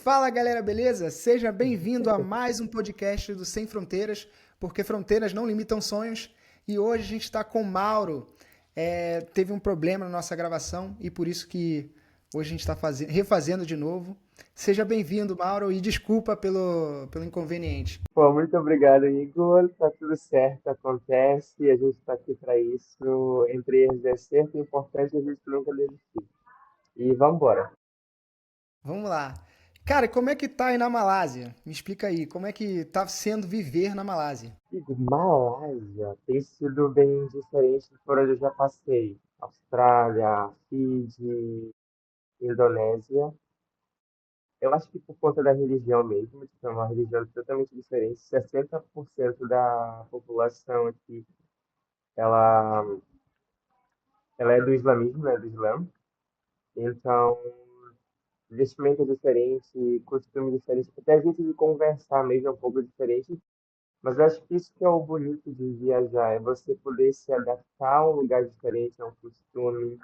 Fala galera, beleza? Seja bem-vindo a mais um podcast do Sem Fronteiras, porque fronteiras não limitam sonhos. E hoje a gente está com o Mauro. Teve um problema na nossa gravação e por isso que hoje a gente está refazendo de novo. Seja bem-vindo, Mauro, e desculpa pelo inconveniente. Pô, muito obrigado, Igor. Tá tudo certo, acontece, a gente está aqui para isso. Entre erros e acerto, o importante é a gente nunca desistir. E vamos embora. Vamos lá. Cara, como é que tá aí na Malásia? Me explica aí, como é que tá sendo viver na Malásia? Igor, Malásia tem sido bem diferente de por onde eu já passei. Austrália, Fiji, Indonésia. Eu acho que por conta da religião mesmo, que é uma religião totalmente diferente. 60% da população aqui, ela, ela é do islamismo, né, do Islã. Então, vestimenta diferente, costume diferente, até a gente de conversar mesmo é um pouco diferente, mas eu acho que isso que é o bonito de viajar, é você poder se adaptar a um lugar diferente, a um costume,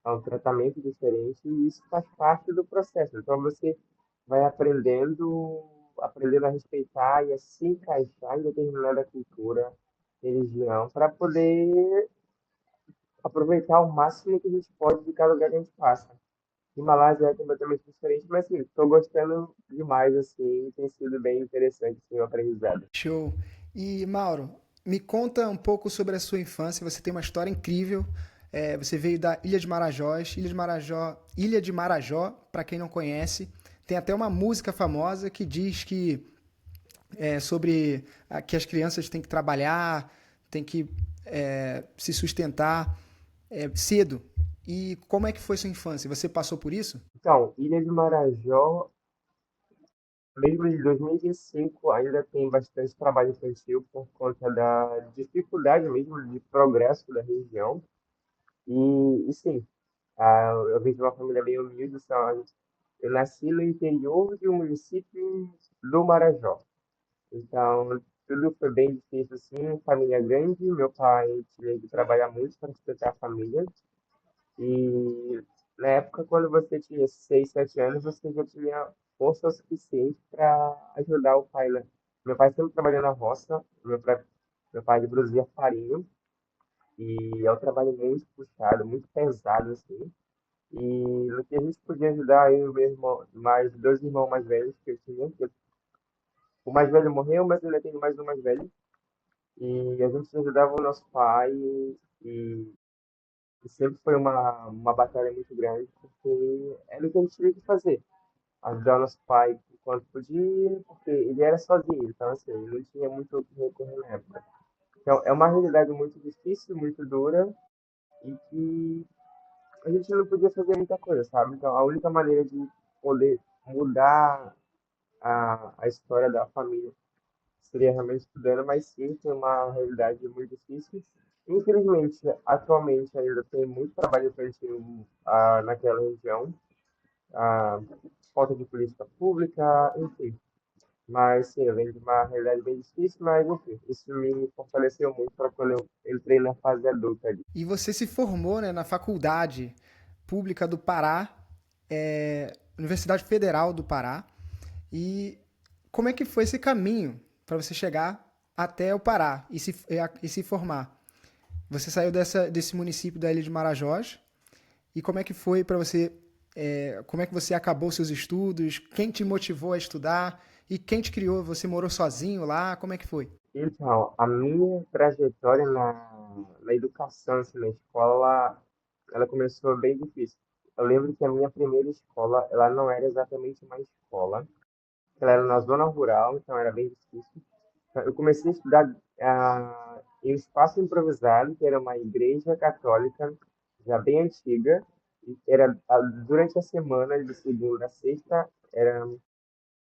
a um tratamento diferente, e isso faz parte do processo. Então você vai aprendendo a respeitar e a se encaixar em determinada cultura, religião, para poder aproveitar o máximo que a gente pode de cada lugar que a gente passa. Malásia é completamente diferente, mas assim, estou gostando demais, assim, tem sido bem interessante, assim, o aprendizado. Show. E Mauro, me conta um pouco sobre a sua infância. Você tem uma história incrível. Você veio da Ilha de Marajós. Ilha de Marajó, para quem não conhece, tem até uma música famosa que diz que que as crianças têm que trabalhar, têm que se sustentar cedo. E como é que foi sua infância? Você passou por isso? Então, Ilha de Marajó, mesmo em 2025, ainda tem bastante trabalho infantil por conta da dificuldade mesmo de progresso da região. E sim, eu vim de uma família bem humilde, eu nasci no interior de um município do Marajó. Então, tudo foi bem difícil, assim, família grande, meu pai tinha que trabalhar muito para sustentar a família, e na época, quando você tinha 6 7 anos, você já tinha força o suficiente para ajudar o pai, né? Meu pai sempre trabalhou na roça, meu pai produzia farinha, e é um trabalho muito puxado, muito pesado, assim, e no que a gente podia ajudar, eu e meu irmão, mais dois irmãos mais velhos que eu tinha, o mais velho morreu, mas ainda tenho mais um mais velho. E a gente ajudava o nosso pai e, e sempre foi uma batalha muito grande, porque era o que a gente tinha que fazer. Ajudar o nosso pai o quanto podia, porque ele era sozinho, então assim, ele não tinha muito o que recorrer na época. Então é uma realidade muito difícil, muito dura, e que a gente não podia fazer muita coisa, sabe? Então a única maneira de poder mudar a história da família seria realmente estudando, mas sim, tem uma realidade muito difícil. Infelizmente, atualmente ainda tem muito trabalho infantil naquela região, ah, falta de política pública, enfim. Mas sim, eu venho de uma realidade bem difícil, mas enfim, isso me fortaleceu muito para quando eu entrei na fase adulta ali. E você se formou, né, na Faculdade Pública do Pará, Universidade Federal do Pará. E como é que foi esse caminho para você chegar até o Pará e se formar? Você saiu desse município da Ilha de Marajós e como é que foi para você? Como é que você acabou seus estudos? Quem te motivou a estudar? E quem te criou? Você morou sozinho lá? Como é que foi? Então, a minha trajetória na educação, assim, na escola, ela começou bem difícil. Eu lembro que a minha primeira escola, ela não era exatamente uma escola, ela era na zona rural, então era bem difícil. Eu comecei a estudar em um espaço improvisado, que era uma igreja católica, já bem antiga. Durante a semana, de segunda a sexta, era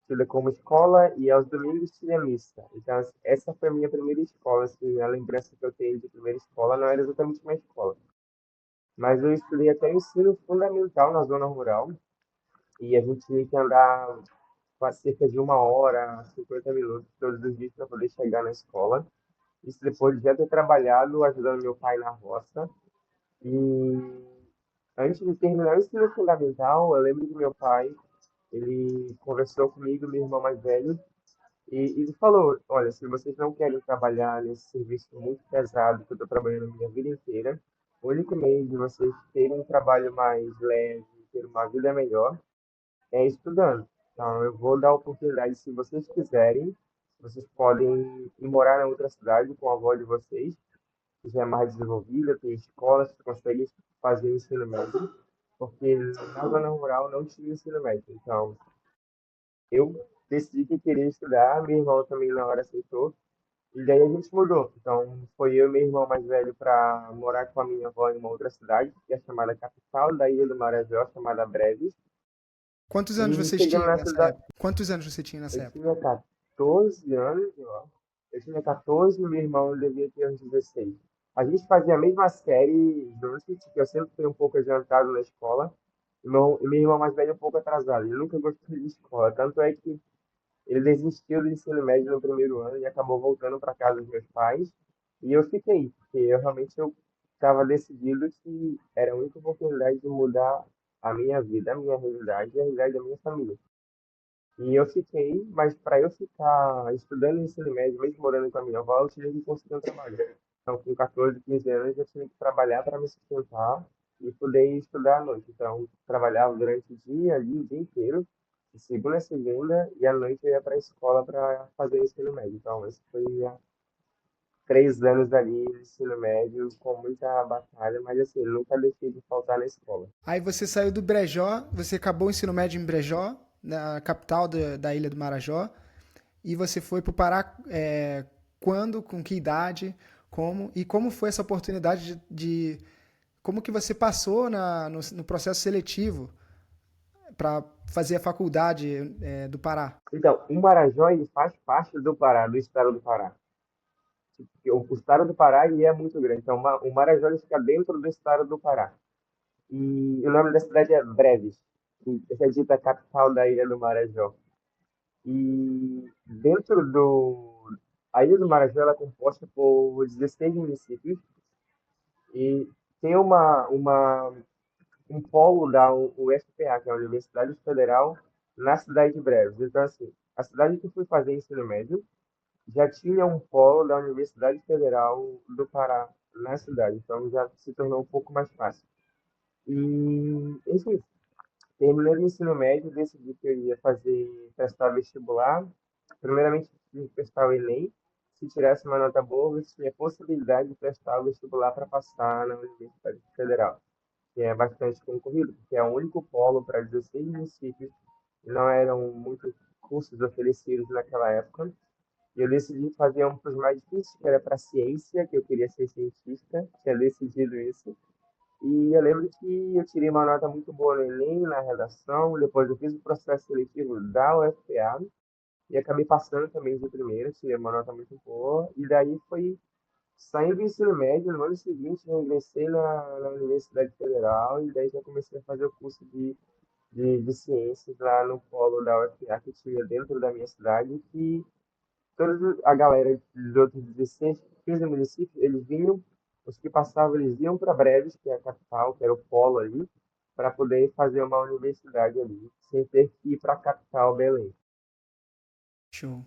tida como escola e aos domingos tinha missa. Então, assim, essa foi a minha primeira escola. Assim, a lembrança que eu tenho de primeira escola não era exatamente uma escola. Mas eu estudei até o ensino fundamental na zona rural e a gente tinha que andar quase cerca de 1 hora, 50 minutos todos os dias para poder chegar na escola. Isso depois de já ter trabalhado ajudando meu pai na roça. E antes de terminar o ensino fundamental, eu lembro que meu pai ele conversou comigo, meu irmão mais velho, e ele falou: Olha, se vocês não querem trabalhar nesse serviço muito pesado que eu estou trabalhando a minha vida inteira, o único meio de vocês terem um trabalho mais leve, ter uma vida melhor, é estudando. Então, eu vou dar a oportunidade, se vocês quiserem, vocês podem ir morar na outra cidade com a avó de vocês, que já é mais desenvolvida, tem escolas que conseguem fazer o ensino médio, porque na zona rural não tinha ensino médio. Então, eu decidi que queria estudar, meu irmão também na hora aceitou, e daí a gente mudou. Então, foi eu e meu irmão mais velho para morar com a minha avó em uma outra cidade, que é chamada capital da Ilha do Marajó, chamada Breves. Quantos anos E vocês chegando tinham nessa nessa cidade, época? Quantos anos você tinha nessa eu época? tinha 14 anos, eu acho. Eu tinha 14 e meu irmão devia ter uns 16. A gente fazia a mesma série juntos, porque eu sempre fui um pouco adiantado na escola. E meu irmão mais velho um pouco atrasado. Ele nunca gostou de escola. Tanto é que ele desistiu do ensino médio no primeiro ano e acabou voltando para casa dos meus pais. E eu fiquei, porque eu realmente eu estava decidido que era a única oportunidade de mudar a minha vida, a minha realidade e a realidade da minha família. E eu fiquei, mas para eu ficar estudando ensino médio, mesmo morando com a minha avó, eu tinha que conseguir um trabalho. Então, com 14, 15 anos, eu tinha que trabalhar para me sustentar e poder estudar à noite. Então, trabalhava durante o dia, ali, o dia inteiro, de segunda a segunda, e à noite eu ia para a escola para fazer o ensino médio. Então, esse foi há 3 anos ali no ensino médio, com muita batalha, mas assim, nunca deixei de faltar na escola. Aí você saiu do Brejó, você acabou o ensino médio em Brejó, na capital da Ilha do Marajó, e você foi para o Pará quando, com que idade, como, e como foi essa oportunidade como que você passou no processo seletivo para fazer a faculdade do Pará? Então, o Marajó ele faz parte do Pará, do estado do Pará. Porque o estado do Pará ele é muito grande. Então, o Marajó ele fica dentro do estado do Pará. E o nome da cidade é Breves, que é dita capital da ilha do Marajó. E dentro do. A ilha do Marajó ela é composta por 16 municípios e tem um polo da UFPA, que é a Universidade Federal, na cidade de Breves. Então, assim, a cidade que eu fui fazer ensino médio já tinha um polo da Universidade Federal do Pará na cidade, então já se tornou um pouco mais fácil. E, enfim, terminando o ensino médio, decidi que eu ia prestar vestibular. Primeiramente, tive que prestar o Enem. Se tirasse uma nota boa, eu tinha a possibilidade de prestar o vestibular para passar na Universidade Federal, que é bastante concorrido, porque é o único polo para 16 municípios, e não eram muitos cursos oferecidos naquela época. E eu decidi fazer um dos mais difíceis, que era para ciência, que eu queria ser cientista, tinha decidido isso. E eu lembro que eu tirei uma nota muito boa no Enem, na redação, depois eu fiz o processo seletivo da UFPA e acabei passando também de primeira, tirei uma nota muito boa. E daí foi saindo do ensino médio, no ano seguinte eu ingressei na Universidade Federal e daí já comecei a fazer o curso de ciências lá no polo da UFPA que tinha dentro da minha cidade, que toda a galera dos outros 16, 15 municípios, eles vinham, os que passavam, eles iam para Breves, que é a capital, que era o polo ali, para poder fazer uma universidade ali, sem ter que ir para a capital, Belém. Show.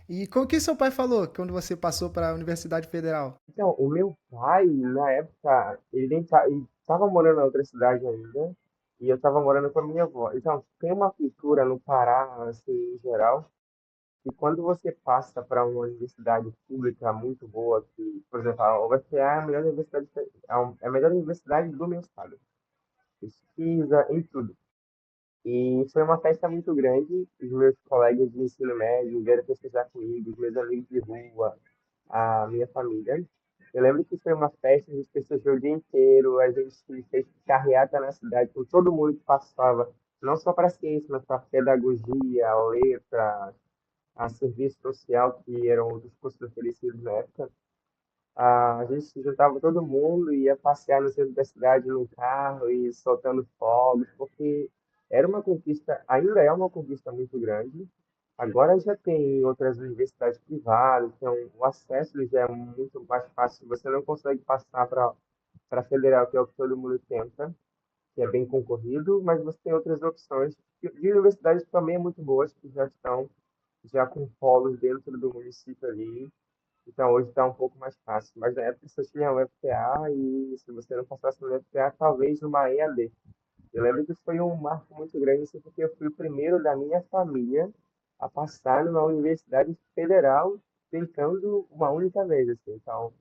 E como que seu pai falou quando você passou para a Universidade Federal? Então, o meu pai, na época, ele estava morando na outra cidade ainda, e eu estava morando com a minha avó. Então, tem uma cultura no Pará, assim, em geral, e quando você passa para uma universidade pública muito boa, que, por exemplo, a UFPA é a melhor universidade, é a melhor universidade do meu estado. Pesquisa, em tudo. E foi uma festa muito grande. Os meus colegas de ensino médio vieram pesquisar comigo, os meus amigos de rua, a minha família. Eu lembro que foi uma festa, a gente festejou o dia inteiro, a gente fez carreata na cidade com todo mundo que passava, não só para ciência, mas para pedagogia, letra, a serviço social, que eram outros cursos oferecidos na época. A gente se juntava todo mundo e ia passear no centro da cidade no carro e soltando fogos, porque era uma conquista, ainda é uma conquista muito grande. Agora já tem outras universidades privadas, então o acesso já é muito mais fácil. Você não consegue passar para a federal, que é o que todo mundo tenta, que é bem concorrido, mas você tem outras opções de universidades também muito boas, que já estão já com polos dentro do município ali. Então hoje está um pouco mais fácil. Mas na época você tinha o UFPA e se você não passasse no UFPA, talvez numa EAD. Eu lembro que foi um marco muito grande, assim, porque eu fui o primeiro da minha família a passar numa universidade federal tentando uma única vez, assim. Então,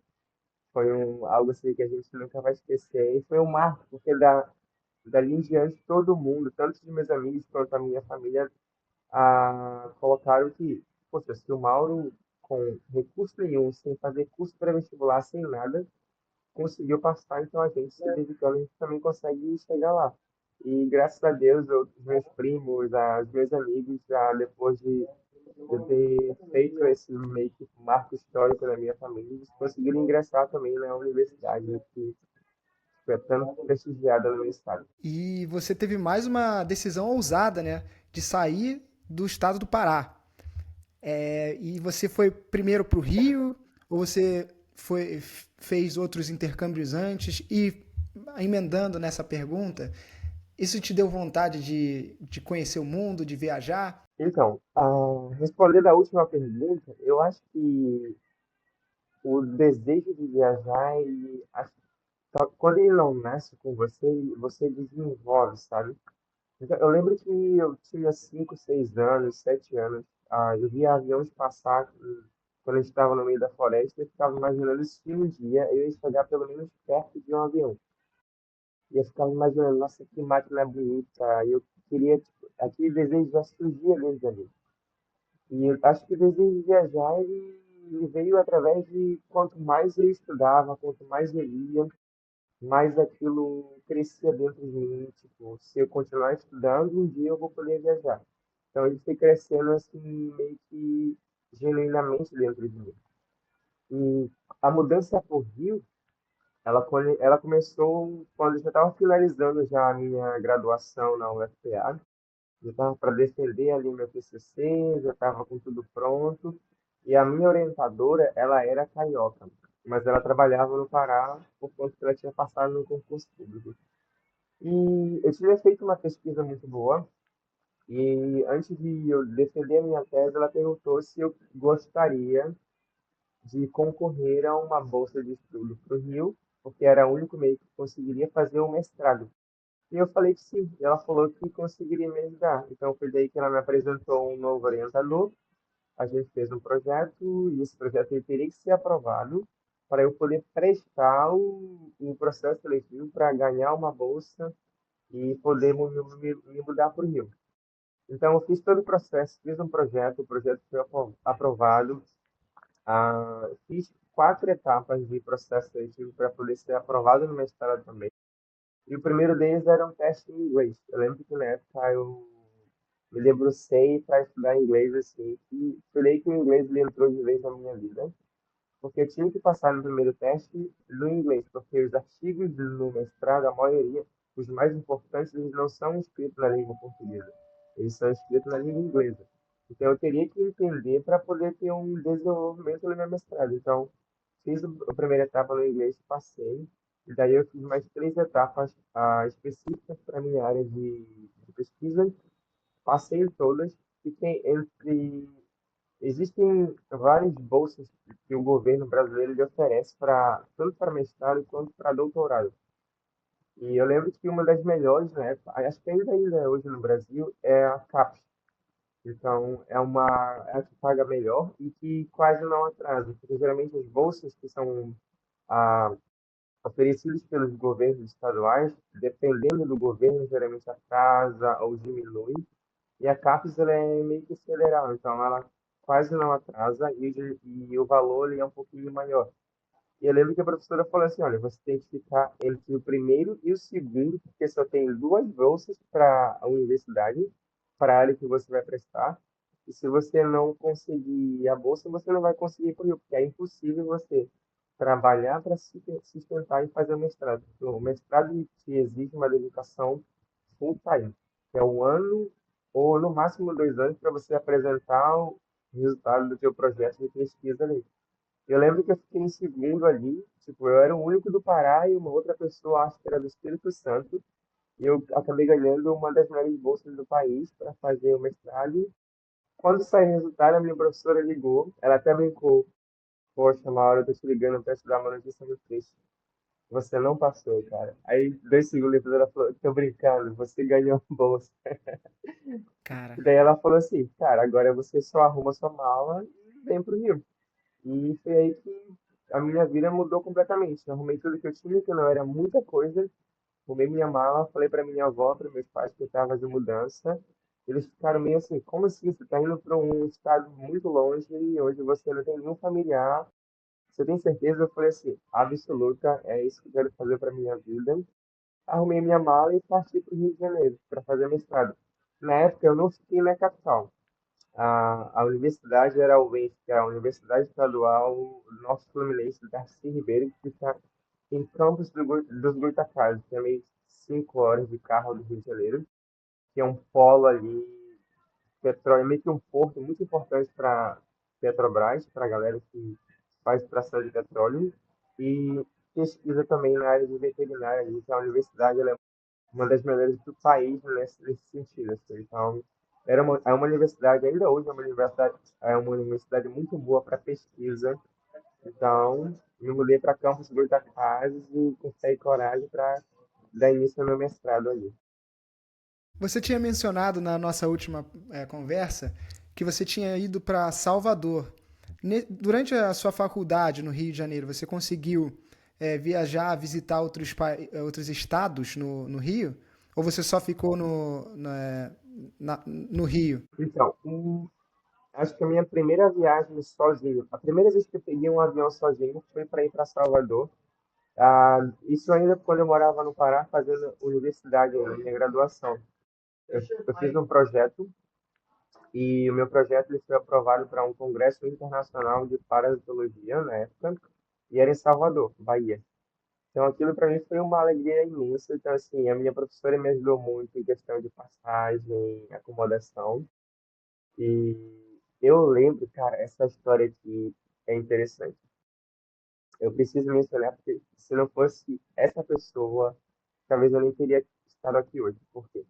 foi algo assim que a gente nunca vai esquecer. E foi um marco, porque dali em diante todo mundo, tanto os meus amigos quanto a minha família, colocaram que, poxa, se o Mauro, com recurso nenhum, sem fazer curso pré-vestibular, sem nada, conseguiu passar, então a gente se dedicando, a gente também consegue chegar lá. E graças a Deus, os meus primos, os meus amigos, já depois de eu ter feito esse meio que marco histórico na minha família, eles conseguiram ingressar também na universidade, né, que foi tão prestigiada no meu estado. E você teve mais uma decisão ousada, né? De sair do estado do Pará. E você foi primeiro para o Rio, ou você fez outros intercâmbios antes? E emendando nessa pergunta, isso te deu vontade de conhecer o mundo, de viajar? Então, respondendo a última pergunta, eu acho que o desejo de viajar, quando ele não nasce com você, você desenvolve, sabe? Então, eu lembro que eu tinha 5, 6 anos, 7 anos. Eu via aviões passar quando a gente estava no meio da floresta. Eu ficava imaginando se um dia eu ia chegar pelo menos perto de um avião. E eu ficava imaginando, nossa, que máquina bonita. E eu queria, tipo, aquele desejo já surgia desde ali. E eu acho que o desejo de viajar, ele veio através de quanto mais eu estudava, quanto mais eu lia, mais aquilo crescia dentro de mim, tipo, se eu continuar estudando, um dia eu vou poder viajar. Então ele foi crescendo assim, meio que genuinamente dentro de mim. E a mudança para o Rio, ela começou quando eu já estava finalizando já a minha graduação na UFPA, já estava para defender ali meu TCC, já estava com tudo pronto. E a minha orientadora, ela era carioca, mas ela trabalhava no Pará por conta que ela tinha passado no concurso público. E eu tinha feito uma pesquisa muito boa, e antes de eu defender a minha tese, ela perguntou se eu gostaria de concorrer a uma bolsa de estudo para o Rio, porque era o único meio que conseguiria fazer um mestrado. E eu falei que sim, e ela falou que conseguiria me ajudar. Então foi daí que ela me apresentou um novo orientador, a gente fez um projeto, e esse projeto ele teria que ser aprovado para eu poder prestar o processo seletivo para ganhar uma bolsa e poder me mudar para o Rio. Então, eu fiz todo o processo, fiz um projeto, o projeto foi aprovado, fiz 4 etapas de processo seletivo para poder ser aprovado no mestrado também. E o primeiro deles era um teste em inglês. Eu lembro que na época eu me debrucei para estudar inglês, assim, e foi daí que o inglês ele entrou de vez na minha vida, porque eu tinha que passar no primeiro teste no inglês, porque os artigos no mestrado, a maioria, os mais importantes, eles não são escritos na língua portuguesa, eles são escritos na língua inglesa. Então eu teria que entender para poder ter um desenvolvimento no meu mestrado. Então, fiz a primeira etapa no inglês, passei, e daí eu fiz mais 3 etapas específicas para a minha área de pesquisa, passei em todas, fiquei entre. Existem várias bolsas que o governo brasileiro ele oferece para tanto para mestrado quanto para doutorado. E eu lembro que uma das melhores, né, acho que ainda é hoje no Brasil, é a CAPES. Então, é a que paga melhor e que quase não atrasa, porque geralmente as bolsas que são ah, oferecidas pelos governos estaduais, dependendo do governo, geralmente atrasa ou diminui. E a CAPES ela é meio que federal, então ela quase não atrasa e o valor ele é um pouquinho maior. E eu lembro que a professora falou assim, olha, você tem que ficar entre o primeiro e o segundo, porque só tem 2 bolsas para a universidade, para a área que você vai prestar. E se você não conseguir a bolsa, você não vai conseguir por porque é impossível você trabalhar para se sustentar e fazer o mestrado. O mestrado te exige uma dedicação full time, que é 1 ano ou no máximo 2 anos para você apresentar o resultado do seu projeto de pesquisa ali. Eu lembro que eu fiquei em segundo ali, tipo, eu era o único do Pará e uma outra pessoa, acho que era do Espírito Santo, E eu acabei ganhando uma das melhores bolsas do país para fazer o mestrado. Quando saiu o resultado, a minha professora ligou, ela até brincou, poxa, Mauro, eu tô te ligando para te dar uma notícia muito triste. Você não passou, cara. Aí, 2 segundos depois, ela falou, tô brincando, você ganhou a bolsa. Cara, E daí ela falou assim, cara, agora você só arruma sua mala e vem pro Rio. E foi aí que a minha vida mudou completamente. Eu arrumei tudo que eu tinha, que não era muita coisa. Arrumei minha mala, falei para minha avó, para meus pais que eu estava de mudança. Eles ficaram meio assim, como assim? Você está indo para um estado muito longe e onde você não tem nenhum familiar? Você tem certeza? Eu falei assim, absoluta, é isso que eu quero fazer para minha vida. Arrumei minha mala e parti para o Rio de Janeiro para fazer mestrado. Na época eu não fiquei na capital. A universidade era a UENF, que é a Universidade Estadual Norte Fluminense de Darcy Ribeiro, que fica em Campos dos Goytacazes, que é meio 5 horas de carro do Rio de Janeiro, que é um polo ali, petróleo, meio que um porto muito importante para Petrobras, para a galera que faz extração de petróleo, e pesquisa também na área de veterinária, ali, que a universidade ela é uma das melhores do país nesse sentido. Assim. Então, é uma universidade, ainda hoje é uma universidade muito boa para pesquisa. Então, me mudei para Campos dos Goytacazes e consegui coragem para dar início ao meu mestrado ali. você tinha mencionado na nossa última conversa que você tinha ido para Salvador. Durante a sua faculdade no Rio de Janeiro, você conseguiu viajar, visitar outros estados no Rio? Ou você só ficou no Rio? Então, acho que a minha primeira viagem sozinho, a primeira vez que eu peguei um avião sozinho foi para ir para Salvador. Isso ainda quando eu morava no Pará, fazendo universidade, na minha graduação. Eu fiz um projeto e o meu projeto ele foi aprovado para um congresso internacional de parasitologia na época, e era em Salvador, Bahia. Então aquilo para mim foi uma alegria imensa. Então assim, a minha professora me ajudou muito em questão de passagem, acomodação. E eu lembro, cara, essa história aqui é interessante. Eu preciso mencionar porque se não fosse essa pessoa, talvez eu nem teria estado aqui hoje. Por quê?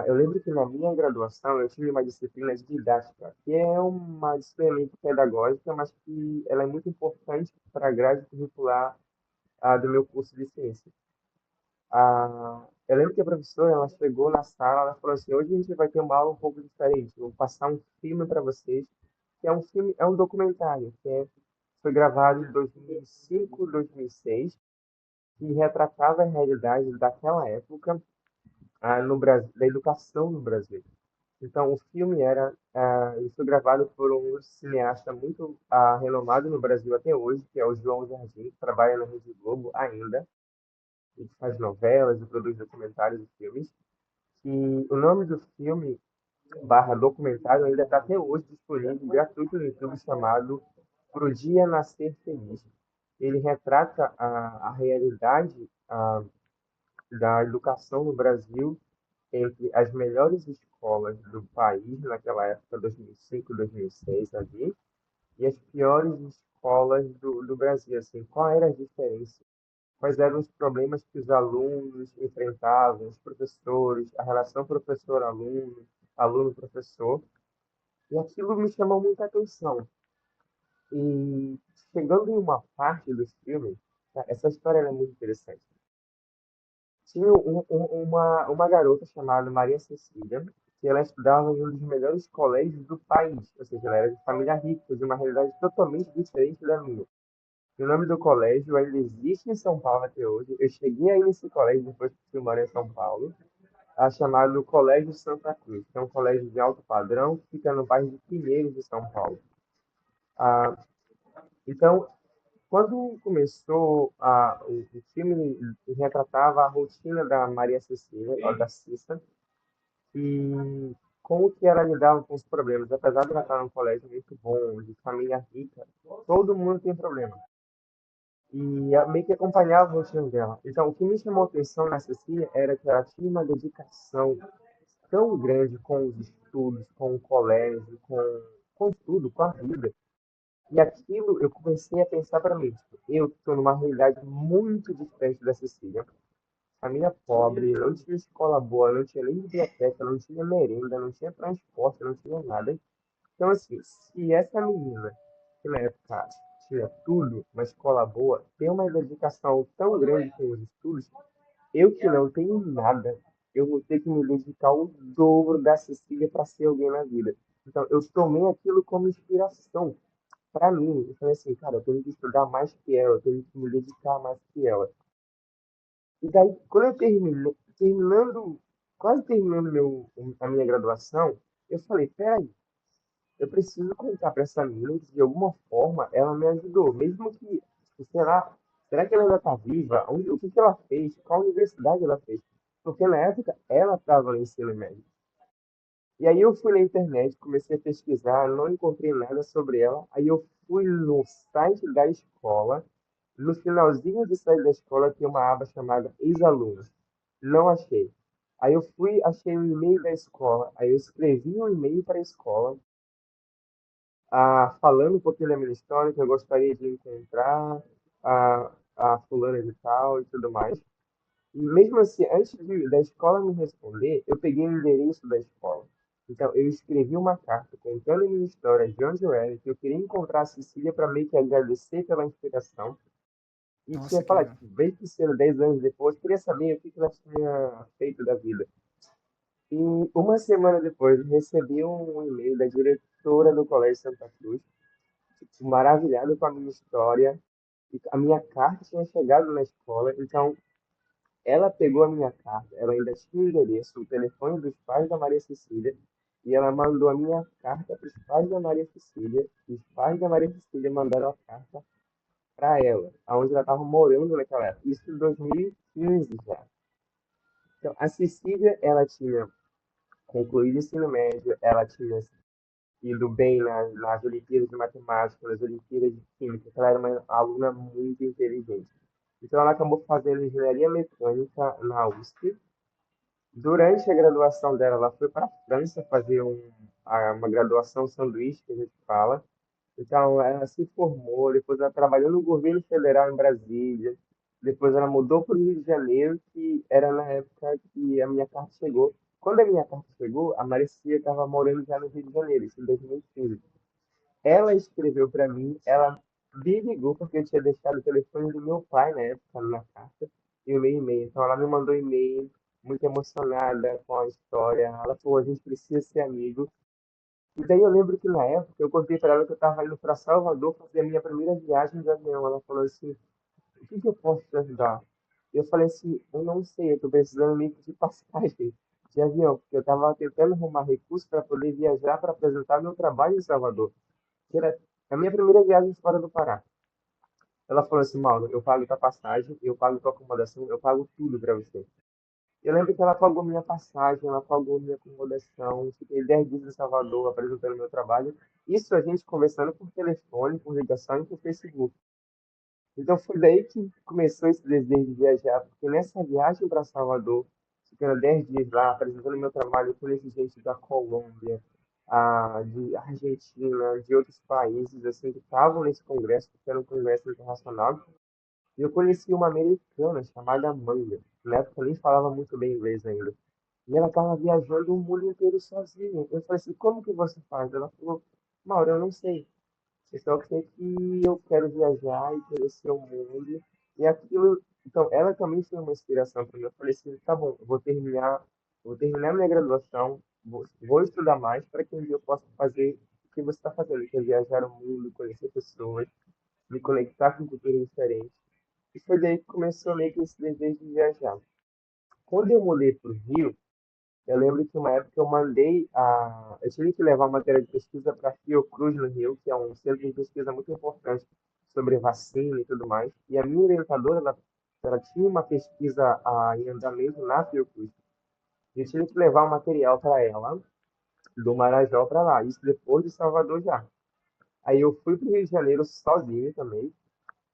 Eu lembro que na minha graduação eu tive uma disciplina de didática, que é uma disciplina meio que pedagógica, mas que ela é muito importante para a grade curricular do meu curso de ciência. Eu lembro que a professora ela chegou na sala, ela falou assim: hoje a gente vai ter uma aula um pouco diferente. Eu vou passar um filme para vocês, que é um filme, é um documentário, foi gravado em 2005, 2006, que retratava a realidade daquela época no Brasil, da educação no Brasil. Então, o filme ele foi gravado por um cineasta muito renomado no Brasil até hoje, que é o João Jardim, que trabalha na Rede Globo ainda, e que faz novelas e produz documentários e filmes. E o nome do filme barra documentário ainda está até hoje disponível gratuito no YouTube, chamado Pro Dia Nascer Feliz. Ele retrata a realidade da educação no Brasil entre as melhores escolas do país naquela época, 2005, 2006 ali, e as piores escolas do Brasil, assim, qual era a diferença? Quais eram os problemas que os alunos enfrentavam, os professores, a relação professor-aluno, aluno-professor, e aquilo me chamou muita atenção. E chegando em uma parte do filme, tá, essa história é muito interessante. Tinha uma garota chamada Maria Cecília, que ela estudava em um dos melhores colégios do país, ou seja, ela era de família rica, de uma realidade totalmente diferente da minha. E o nome do colégio ainda existe em São Paulo até hoje. Eu cheguei aí nesse colégio depois que eu moro em São Paulo, chamado Colégio Santa Cruz, que é um colégio de alto padrão que fica no bairro de Pinheiros de São Paulo. Ah, então, quando começou o filme retratava a rotina da Maria Cecília, ou da Cissa, e como que ela lidava com os problemas. Apesar de ela estar num colégio muito bom, de família rica, todo mundo tem problema. E meio que acompanhava o rotina dela. Então, o que me chamou a atenção na Cecília era que ela tinha uma dedicação tão grande com os estudos, com o colégio, com tudo, com a vida. E aquilo eu comecei a pensar para mim, tipo, eu estou numa realidade muito diferente da Cecília. família pobre, não tinha escola boa, não tinha nem biblioteca, não tinha merenda, não tinha transporte, não tinha nada. Então, assim, se essa menina, que na época tinha tudo, uma escola boa, tem uma dedicação tão grande com os estudos, eu que não tenho nada, eu vou ter que me dedicar o dobro da Cecília para ser alguém na vida. Então, eu tomei aquilo como inspiração para mim. Eu falei assim, cara, eu tenho que estudar mais que ela, eu tenho que me dedicar mais que ela. E daí, quando eu terminei, quase terminando a minha graduação, eu falei, peraí, eu preciso contar para essa menina que de alguma forma ela me ajudou, mesmo que, tipo, sei lá, será que ela ainda está viva? O que que ela fez? Qual universidade ela fez? Porque na época ela estava no ensino médio. E aí eu fui na internet, comecei a pesquisar, não encontrei nada sobre ela. Aí eu fui no site da escola. No finalzinho do site da escola tem uma aba chamada Ex-alunos. Não achei. Aí eu fui, achei o e-mail da escola. Aí eu escrevi um e-mail para a escola, falando um pouquinho da minha história, que eu gostaria de encontrar a fulana de tal e tudo mais. E mesmo assim, da escola me responder, eu peguei o endereço da escola. Então, eu escrevi uma carta contando a minha história, de onde eu era, que eu queria encontrar a Cecília para meio que agradecer pela inspiração. E tinha Nossa, que falado, legal. que, mesmo sendo 10 anos depois, queria saber o que que ela tinha feito da vida. E uma semana depois, eu recebi um e-mail da diretora do Colégio Santa Cruz, maravilhado com a minha história. E a minha carta tinha chegado na escola, então ela pegou a minha carta, ela ainda tinha o endereço, o telefone dos pais da Maria Cecília, e ela mandou a minha carta para os pais da Maria Cecília, e os pais da Maria Cecília mandaram a carta para ela, aonde ela estava morando naquela época. Isso em 2015 já. Então, a Cecília, ela tinha concluído o ensino médio, ela tinha ido bem nas Olimpíadas de Matemática, nas Olimpíadas de Química, porque ela era uma aluna muito inteligente. Então, ela acabou fazendo engenharia mecânica na USP. Durante a graduação dela, ela foi para a França fazer uma graduação sanduíche, que a gente fala. Então, ela se formou, depois ela trabalhou no governo federal em Brasília, depois ela mudou para o Rio de Janeiro, que era na época que a minha carta chegou. Quando a minha carta chegou, a Marcia estava morando já no Rio de Janeiro, isso em 2015. Ela escreveu para mim, ela me ligou porque eu tinha deixado o telefone do meu pai na época na carta e o meu e-mail. Então ela me mandou um e-mail, muito emocionada com a história. Ela falou: a gente precisa ser amigo. E daí eu lembro que na época eu contei para ela que eu estava indo para Salvador fazer a minha primeira viagem de avião. Ela falou assim: o que que eu posso te ajudar? E eu falei assim: eu não sei, eu estou precisando meio que de passagem de avião, porque eu estava tentando arrumar recursos para poder viajar para apresentar meu trabalho em Salvador, que era a minha primeira viagem fora do Pará. Ela falou assim, Mauro, eu pago tua passagem, eu pago tua acomodação, eu pago tudo pra você. Eu lembro que ela pagou minha passagem, ela pagou minha acomodação, fiquei 10 dias em Salvador apresentando meu trabalho. Isso a gente conversando por telefone, por ligação e por Facebook. Então foi daí que começou esse desejo de viajar, porque nessa viagem para Salvador, ficando 10 dias lá, apresentando meu trabalho, eu conheci gente da Colômbia, de Argentina, de outros países, assim, que estavam nesse congresso, que era um congresso internacional. E eu conheci uma americana chamada Amanda. Na época eu nem falava muito bem inglês ainda. E ela estava viajando o mundo inteiro sozinha. Eu falei assim, como que você faz? Ela falou, Mauro, eu não sei. Eu só sei que eu quero viajar e conhecer o mundo. E aquilo. Então, ela também foi uma inspiração para mim. Eu falei assim, tá bom, eu vou terminar minha graduação, vou estudar mais para que um dia eu possa fazer o que você está fazendo, que é viajar o mundo, conhecer pessoas, me conectar com culturas diferentes. E foi daí que começou meio que esse desejo de viajar. Quando eu mudei para o Rio, eu lembro que uma época eu mandei eu tive que levar matéria de pesquisa para a Fiocruz no Rio, que é um centro de pesquisa muito importante sobre vacina e tudo mais. E a minha orientadora, ela tinha uma pesquisa em andamento na Fiocruz. E eu tive que levar o material para ela, do Marajó para lá, isso depois de Salvador já. Aí eu fui para o Rio de Janeiro sozinho também.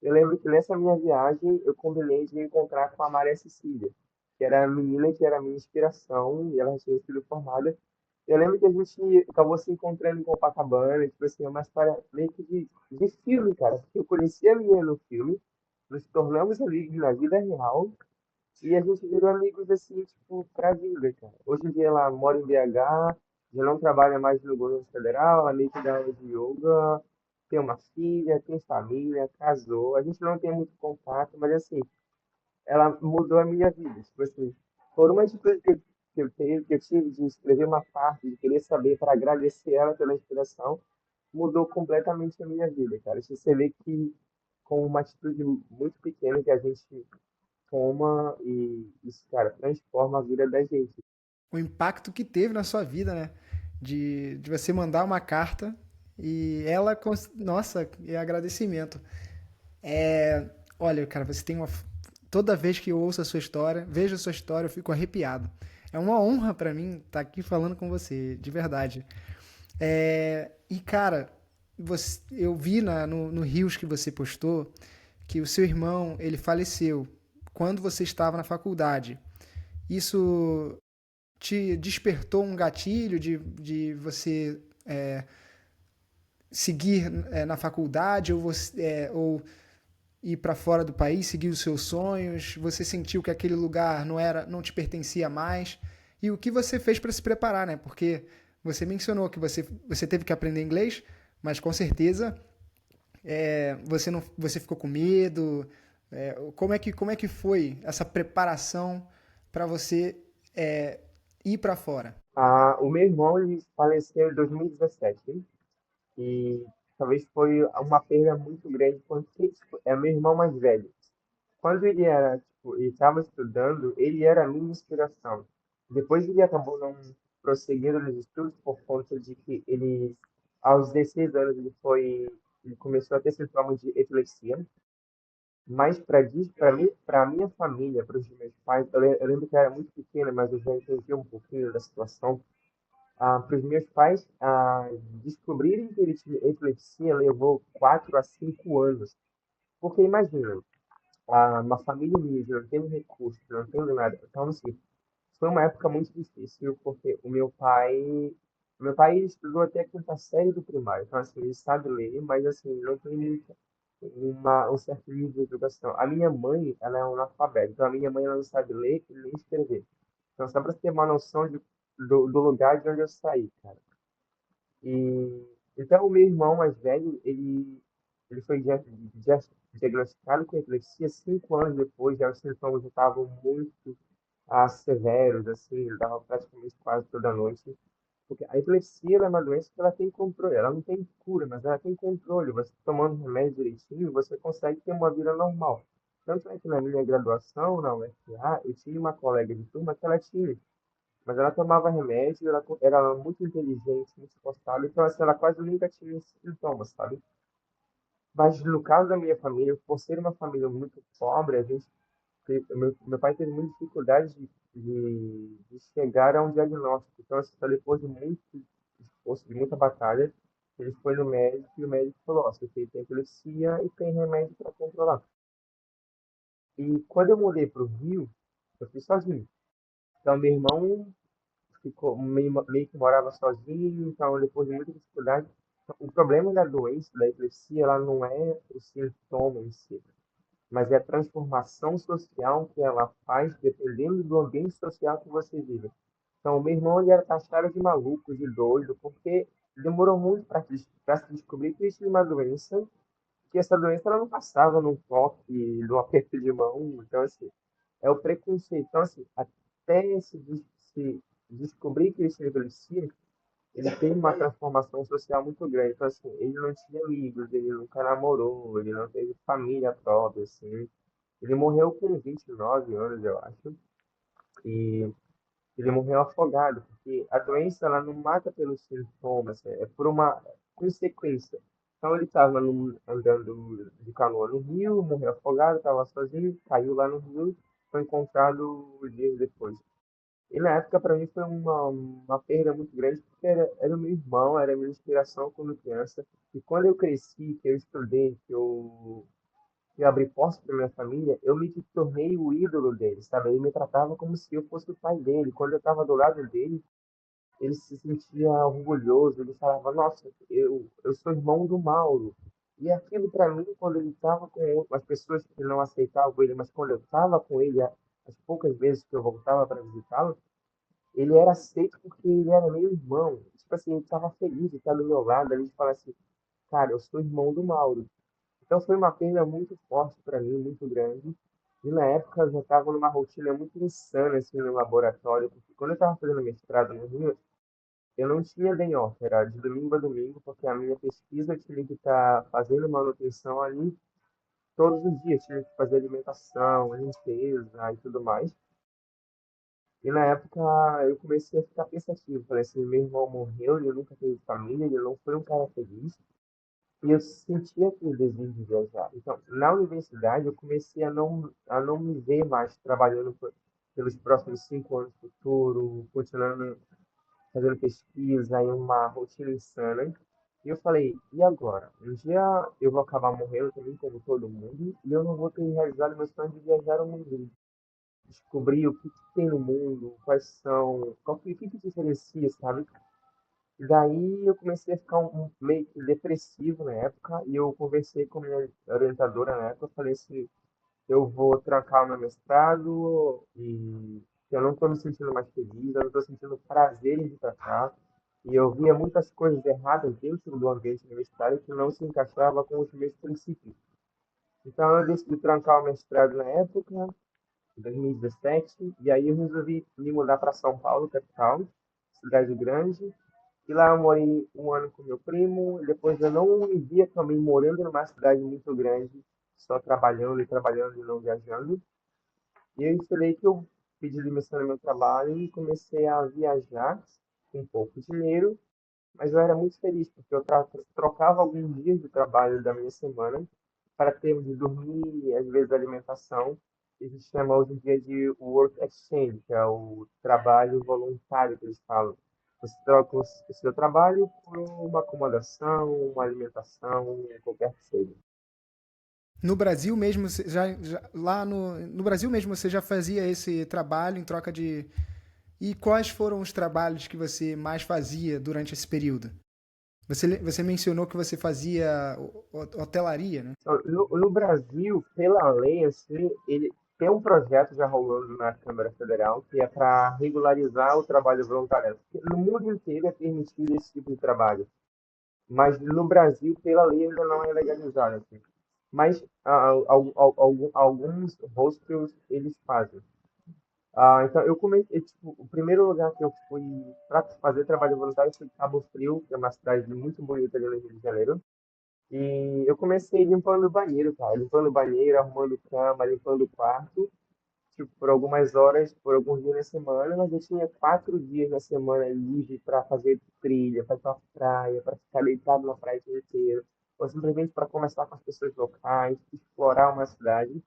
Eu lembro que nessa minha viagem eu combinei de me encontrar com a Maria Cecília, que era a menina que era a minha inspiração e ela já tinha sido formada. Eu lembro que a gente acabou se encontrando em Copacabana, tipo assim, é uma história meio que de filme, cara, porque eu conheci a menina no filme, nos tornamos amigos na vida real, E a gente virou amigos assim, tipo, pra vida, cara. Hoje em dia ela mora em BH, já não trabalha mais no governo federal, ela meio que dá aula de yoga, tem uma filha, tem família, casou. A gente não tem muito contato, mas assim, ela mudou a minha vida. Tipo assim, por uma atitude que eu tive de escrever uma parte, de querer saber para agradecer ela pela inspiração, mudou completamente a minha vida, cara. Isso você vê que com uma atitude muito pequena que a gente toma e isso, cara, transforma a vida da gente. O impacto que teve na sua vida, né? De você mandar uma carta e ela. Nossa, é agradecimento. É, olha, cara, você tem uma. Toda vez que eu ouço a sua história, vejo a sua história, eu fico arrepiado. É uma honra pra mim estar aqui falando com você, de verdade. E, cara, eu vi no Rios que você postou que o seu irmão, ele faleceu quando você estava na faculdade. Isso te despertou um gatilho de você seguir na faculdade ou ir para fora do país, seguir os seus sonhos? Você sentiu que aquele lugar não te pertencia mais? E o que você fez para se preparar, né? Porque você mencionou que você teve que aprender inglês, mas com certeza você não, você ficou com medo. Como é que foi essa preparação para você ir para fora? Ah, o meu irmão ele faleceu em 2017, hein? E talvez foi uma perda muito grande, porque tipo, é meu irmão mais velho. Quando ele era, tipo, ele estava estudando, ele era a minha inspiração. Depois ele acabou não prosseguindo nos estudos por conta de que ele, aos 16 anos, ele começou a ter sintomas de epilepsia. Mas para minha família, para os meus pais, eu lembro que eu era muito pequena, mas eu já entendi um pouquinho da situação. Para os meus pais descobrirem que ele tinha epilepsia levou 4 a 5 anos. Porque imagina, uma família humilde, não tendo recursos, não tendo nada. Então, assim, foi uma época muito difícil, porque o meu pai estudou até a quinta série do primário. Então, assim, ele sabe ler, mas, assim, não tem um certo nível de educação. A minha mãe, ela é analfabeta. Então, a minha mãe, ela não sabe ler e nem escrever. Então, só para você ter uma noção do lugar de onde eu saí, cara. E então o meu irmão mais velho, ele foi diagnosticado com epilepsia 5 anos depois, já os sintomas já estavam muito severos, assim, ele dava praticamente quase toda noite. Porque a epilepsia ela é uma doença que ela tem controle, ela não tem cura, mas ela tem controle. Você tomando remédio direitinho, você consegue ter uma vida normal. Tanto é que na minha graduação, na UFA, eu tinha uma colega de turma que ela tinha, mas ela tomava remédio, ela era muito inteligente, muito esforçada, então assim, ela quase nunca tinha esses sintomas, sabe? Mas no caso da minha família, por ser uma família muito pobre, meu pai teve muita dificuldade de chegar a um diagnóstico. Então, assim, só depois de muito esforço, de muita batalha, ele foi no médico e o médico falou: ó, você tem epilepsia e tem remédio para controlar. E quando eu mudei para o Rio, eu fui sozinho. Então, meu irmão ficou meio que morava sozinho, então depois de muita dificuldade, o problema da doença, da epilepsia, ela não é o sintoma em si, mas é a transformação social que ela faz dependendo do ambiente social que você vive. Então, o meu irmão ele era taxado de maluco, de doido, porque demorou muito para se descobrir que isso é uma doença, que essa doença ela não passava num toque, num aperto de mão. Então, assim, é o preconceito. Então, assim, até se descobrir que isso é epilepsia, ele teve uma transformação social muito grande. Então, assim, ele não tinha amigos, ele nunca namorou, ele não teve família própria, assim. Ele morreu com 29 anos, eu acho, e ele morreu afogado, porque a doença, ela não mata pelos sintomas, é por uma consequência. Então, ele estava andando de canoa no rio, morreu afogado, estava sozinho, caiu lá no rio, foi encontrado dias depois. E na época, para mim, foi uma perda muito grande, porque era o meu irmão, era a minha inspiração quando criança. E quando eu cresci, que eu estudei, que eu abri portas para minha família, eu me tornei o ídolo dele, sabe? Ele me tratava como se eu fosse o pai dele. Quando eu estava do lado dele, ele se sentia orgulhoso, ele falava, nossa, eu sou irmão do Mauro. E aquilo para mim, quando ele estava com as pessoas que não aceitavam ele, mas quando eu estava com ele, as poucas vezes que eu voltava para visitá-lo, ele era aceito porque ele era meu irmão. Tipo assim, ele estava feliz de estar do meu lado, ali de falar assim, cara, eu sou irmão do Mauro. Então foi uma perda muito forte para mim, muito grande. E na época eu já estava numa rotina muito insana assim no laboratório, porque quando eu estava fazendo mestrado no Rio, eu não tinha day off, era de domingo a domingo, porque a minha pesquisa eu tinha que estar fazendo manutenção ali todos os dias, tinha que fazer alimentação, limpeza e tudo mais. E na época eu comecei a ficar pensativo, falei assim, meu irmão morreu, ele nunca teve família, ele não foi um cara feliz. E eu sentia aquele desejo de viajar. Então, na universidade, eu comecei a não me ver mais trabalhando pelos próximos 5 anos no futuro, continuando fazendo pesquisa em uma rotina insana. E eu falei, e agora? Um dia eu vou acabar morrendo também, como todo mundo, e eu não vou ter realizado meu sonho de viajar ao mundo, descobrir o que, que tem no mundo, quais são, o que, que diferencia, sabe? E daí eu comecei a ficar meio que depressivo na época e eu conversei com minha orientadora na época, eu falei assim, eu vou trancar o meu mestrado e eu não estou me sentindo mais feliz, eu não estou sentindo prazer em tratar. E eu via muitas coisas erradas dentro do ambiente universitário que não se encaixava com os meus princípios. Então eu decidi trancar o mestrado na época, em 2017, e aí eu resolvi me mudar para São Paulo, capital, cidade grande, e lá eu morei um ano com meu primo, e depois eu não me via também morando numa cidade muito grande, só trabalhando e não viajando. E eu esperei que eu pedi demissão no meu trabalho e comecei a viajar com pouco dinheiro, mas eu era muito feliz, porque eu trocava alguns dias de trabalho da minha semana para ter onde dormir, às vezes alimentação, que a gente chama hoje em dia de work exchange, que é o trabalho voluntário que eles falam. Você troca o seu trabalho por uma acomodação, uma alimentação, qualquer que seja. No Brasil mesmo, lá no Brasil mesmo você já fazia esse trabalho em troca de. E quais foram os trabalhos que você mais fazia durante esse período? Você mencionou que você fazia hotelaria, né? Então, no Brasil, pela lei, assim, ele tem um projeto já rolando na Câmara Federal que é para regularizar o trabalho voluntário. Porque no mundo inteiro é permitido esse tipo de trabalho, mas no Brasil, pela lei, ainda não é legalizado. Assim. Mas alguns hostels eles fazem. Então, eu comecei, tipo, o primeiro lugar que eu fui para fazer trabalho voluntário foi Cabo Frio, que é uma cidade muito bonita ali no Rio de Janeiro. E eu comecei limpando o banheiro, cara. Limpando o banheiro, arrumando cama, limpando o quarto. Tipo, por algumas horas, por alguns dias na semana, mas eu tinha 4 dias na semana livre para fazer trilha, para ir pra praia, para ficar deitado na praia o dia inteiro. Ou simplesmente para conversar com as pessoas locais, explorar uma cidade.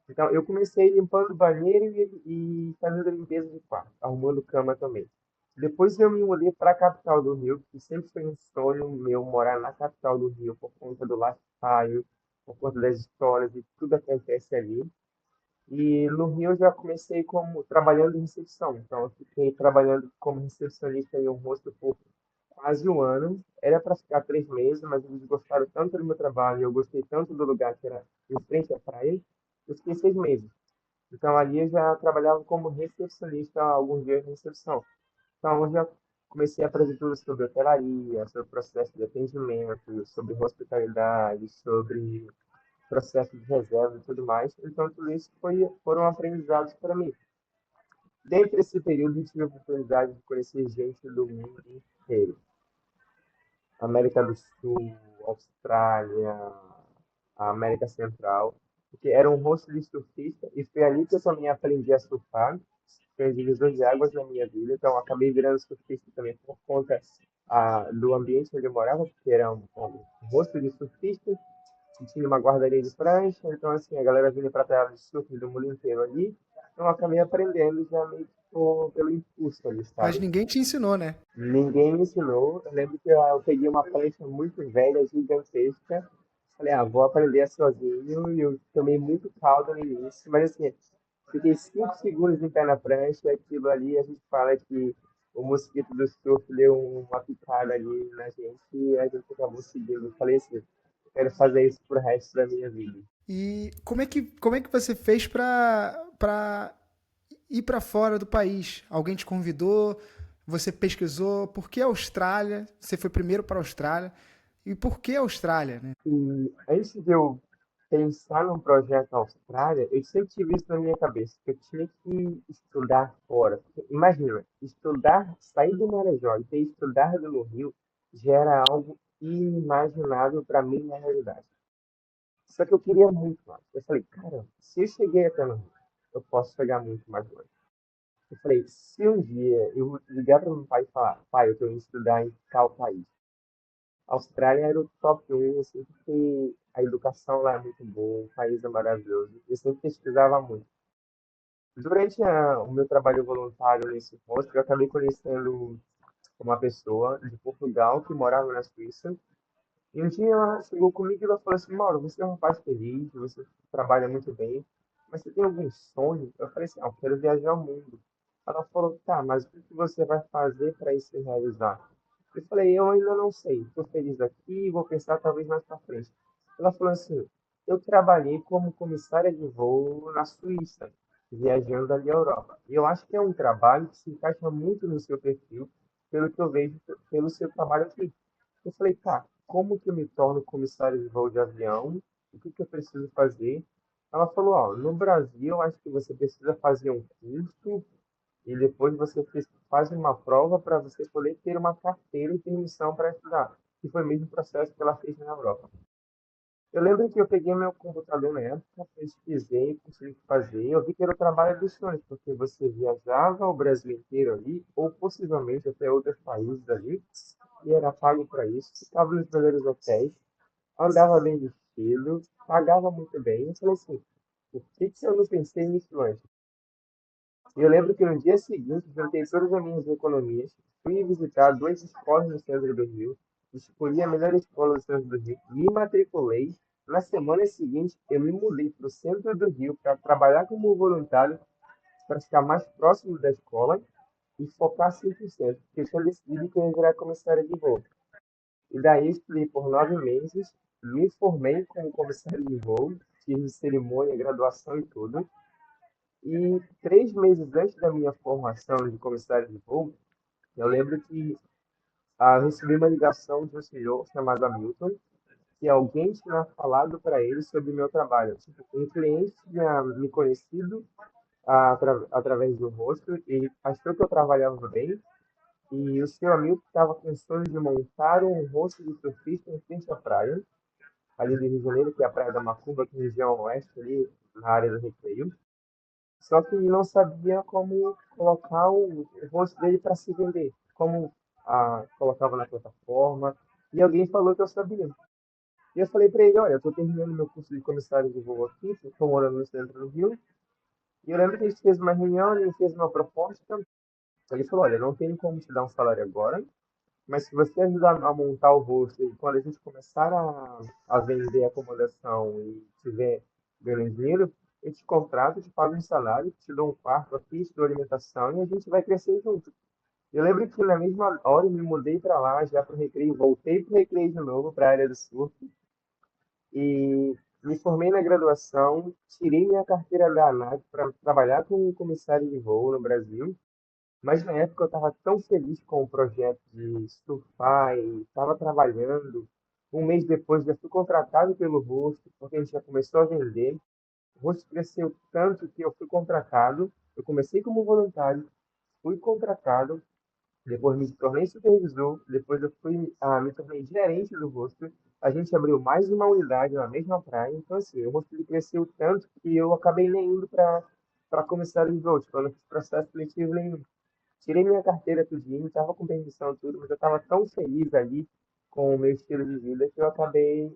Então, eu comecei limpando o banheiro e fazendo a limpeza de quarto, arrumando cama também. Depois eu me mudei para a capital do Rio, que sempre foi um sonho meu morar na capital do Rio, por conta do lifestyle, por conta das histórias e tudo acontece ali. E no Rio eu já comecei como trabalhando em recepção. Então, eu fiquei trabalhando como recepcionista em um hostel por quase um ano. Era para ficar 3 meses, mas eles gostaram tanto do meu trabalho, eu gostei tanto do lugar que era em frente à praia, eu fiquei 6 meses. Então ali eu já trabalhava como recepcionista alguns dias na recepção. Então eu já comecei a aprender tudo sobre hotelaria, sobre processo de atendimento, sobre hospitalidade, sobre processo de reserva e tudo mais. Então tudo isso foram aprendizados para mim. Dentro desse período eu tive a oportunidade de conhecer gente do mundo inteiro. América do Sul, Austrália, a América Central, porque era um rosto de surfista e foi ali que eu também aprendi a surfar, foi um divisor de águas na minha vida, então eu acabei virando surfista também por conta do ambiente onde eu morava, porque era um rosto de surfista, e tinha uma guardaria de prancha, então assim, a galera vinha para a de surf do mundo inteiro ali, então eu acabei aprendendo já meio que pelo impulso ali, Mas sabe? ninguém te ensinou, né? Ninguém me ensinou. Eu lembro que eu peguei uma prancha muito velha, gigantesca. Falei, vou aprender sozinho. E eu tomei muito caldo no início. Mas assim, fiquei 5 segundos em pé na prancha. Aquilo ali, a gente fala que o mosquito do surf deu uma picada ali na gente. E a gente acabou seguindo. Eu falei assim, eu quero fazer isso pro resto da minha vida. E como é que você fez pra ir para fora do país? Alguém te convidou? Você pesquisou? Por que a Austrália? Você foi primeiro para a Austrália? E por que a Austrália, né? E antes de eu pensar num projeto na Austrália, eu sempre tive isso na minha cabeça, que eu tinha que estudar fora. Porque, imagina, estudar, sair do Marajó e ter estudado no Rio já era algo inimaginável para mim na realidade. Só que eu queria muito mais. Eu falei, cara, se eu cheguei até no Rio, eu posso chegar muito mais longe. Eu falei, se um dia eu ligar para meu pai e falar, pai, eu estou indo estudar em tal país. A Austrália era o top 1, assim, porque a educação lá é muito boa, o país é maravilhoso. Eu sempre pesquisava muito. Durante o meu trabalho voluntário nesse posto, eu acabei conhecendo uma pessoa de Portugal que morava na Suíça. E um dia ela chegou comigo e ela falou assim, Mauro, você é um rapaz feliz, você trabalha muito bem, mas você tem algum sonho? Eu falei assim, eu quero viajar ao mundo. Ela falou, tá, mas o que que você vai fazer para isso se realizar? Eu falei, eu ainda não sei, estou feliz aqui, vou pensar talvez mais para frente. Ela falou assim, eu trabalhei como comissária de voo na Suíça, viajando ali à Europa. E eu acho que é um trabalho que se encaixa muito no seu perfil, pelo que eu vejo pelo seu trabalho aqui. Eu falei, tá, como que eu me torno comissário de voo de avião? O que que eu preciso fazer? Ela falou, ó, no Brasil, eu acho que você precisa fazer um curso e depois você faz uma prova para você poder ter uma carteira e permissão para estudar, que foi o mesmo processo que ela fez na Europa. Eu lembro que eu peguei meu computador na época, pesquisei, consegui fazer. Eu vi que era o trabalho dos sonhos, porque você viajava o Brasil inteiro ali, ou possivelmente até outros países ali, e era pago para isso. Ficava nos melhores hotéis, andava bem vestido, pagava muito bem. Eu falei assim, por que que eu não pensei nisso antes? E eu lembro que no dia seguinte, juntei todas as minhas economias, fui visitar duas escolas no centro do Rio, escolhi a melhor escola do centro do Rio, me matriculei. Na semana seguinte, eu me mudei para o centro do Rio para trabalhar como voluntário, para ficar mais próximo da escola e focar 100%, porque eu tinha decidido que eu ia virar comissário de voo. E daí estudei por 9 meses, me formei como comissário de voo, fiz cerimônia, graduação e tudo. E 3 meses antes da minha formação de comissário de voo, eu lembro que recebi uma ligação de um senhor chamado Hamilton, que alguém tinha falado para ele sobre o meu trabalho. Tipo, um cliente tinha me conhecido através do rosto e achou que eu trabalhava bem. E o senhor Hamilton estava com o sonho de montar um rosto de surfista em frente à praia, ali do Rio de Janeiro, que é a Praia da Macumba, que é a região oeste, ali na área do Recreio. Só que não sabia como colocar o rosto dele para se vender, como colocava na plataforma. E alguém falou que eu sabia. E eu falei para ele, olha, eu estou terminando meu curso de comissário de voo aqui, estou morando no centro do Rio. E eu lembro que a gente fez uma reunião, ele fez uma proposta. Ele falou, olha, não tenho como te dar um salário agora, mas se você ajudar a montar o rosto e quando a gente começar a vender acomodação e tiver ganhando dinheiro, eu te contrato, te pago um salário, te dou um quarto aqui, te dou alimentação e a gente vai crescer junto. Eu lembro que na mesma hora eu me mudei para lá, já para o Recreio, voltei para o Recreio de novo, para a área do surf, e me formei na graduação, tirei minha carteira da ANAC para trabalhar como comissário de voo no Brasil. Mas na época eu estava tão feliz com o projeto de surfar e estava trabalhando. Um mês depois já fui contratado pelo Rosto, porque a gente já começou a vender. O Rosto cresceu tanto que eu fui contratado. Eu comecei como voluntário, fui contratado, depois me tornei supervisor, depois me tornei gerente do Rosto. A gente abriu mais uma unidade na mesma praia. Então, assim, o Rosto cresceu tanto que eu acabei nem indo para começar de voo, tipo, eu não fiz processo seletivo nenhum. Tirei minha carteira tudinho, estava com permissão e tudo, mas eu estava tão feliz ali com o meu estilo de vida que eu acabei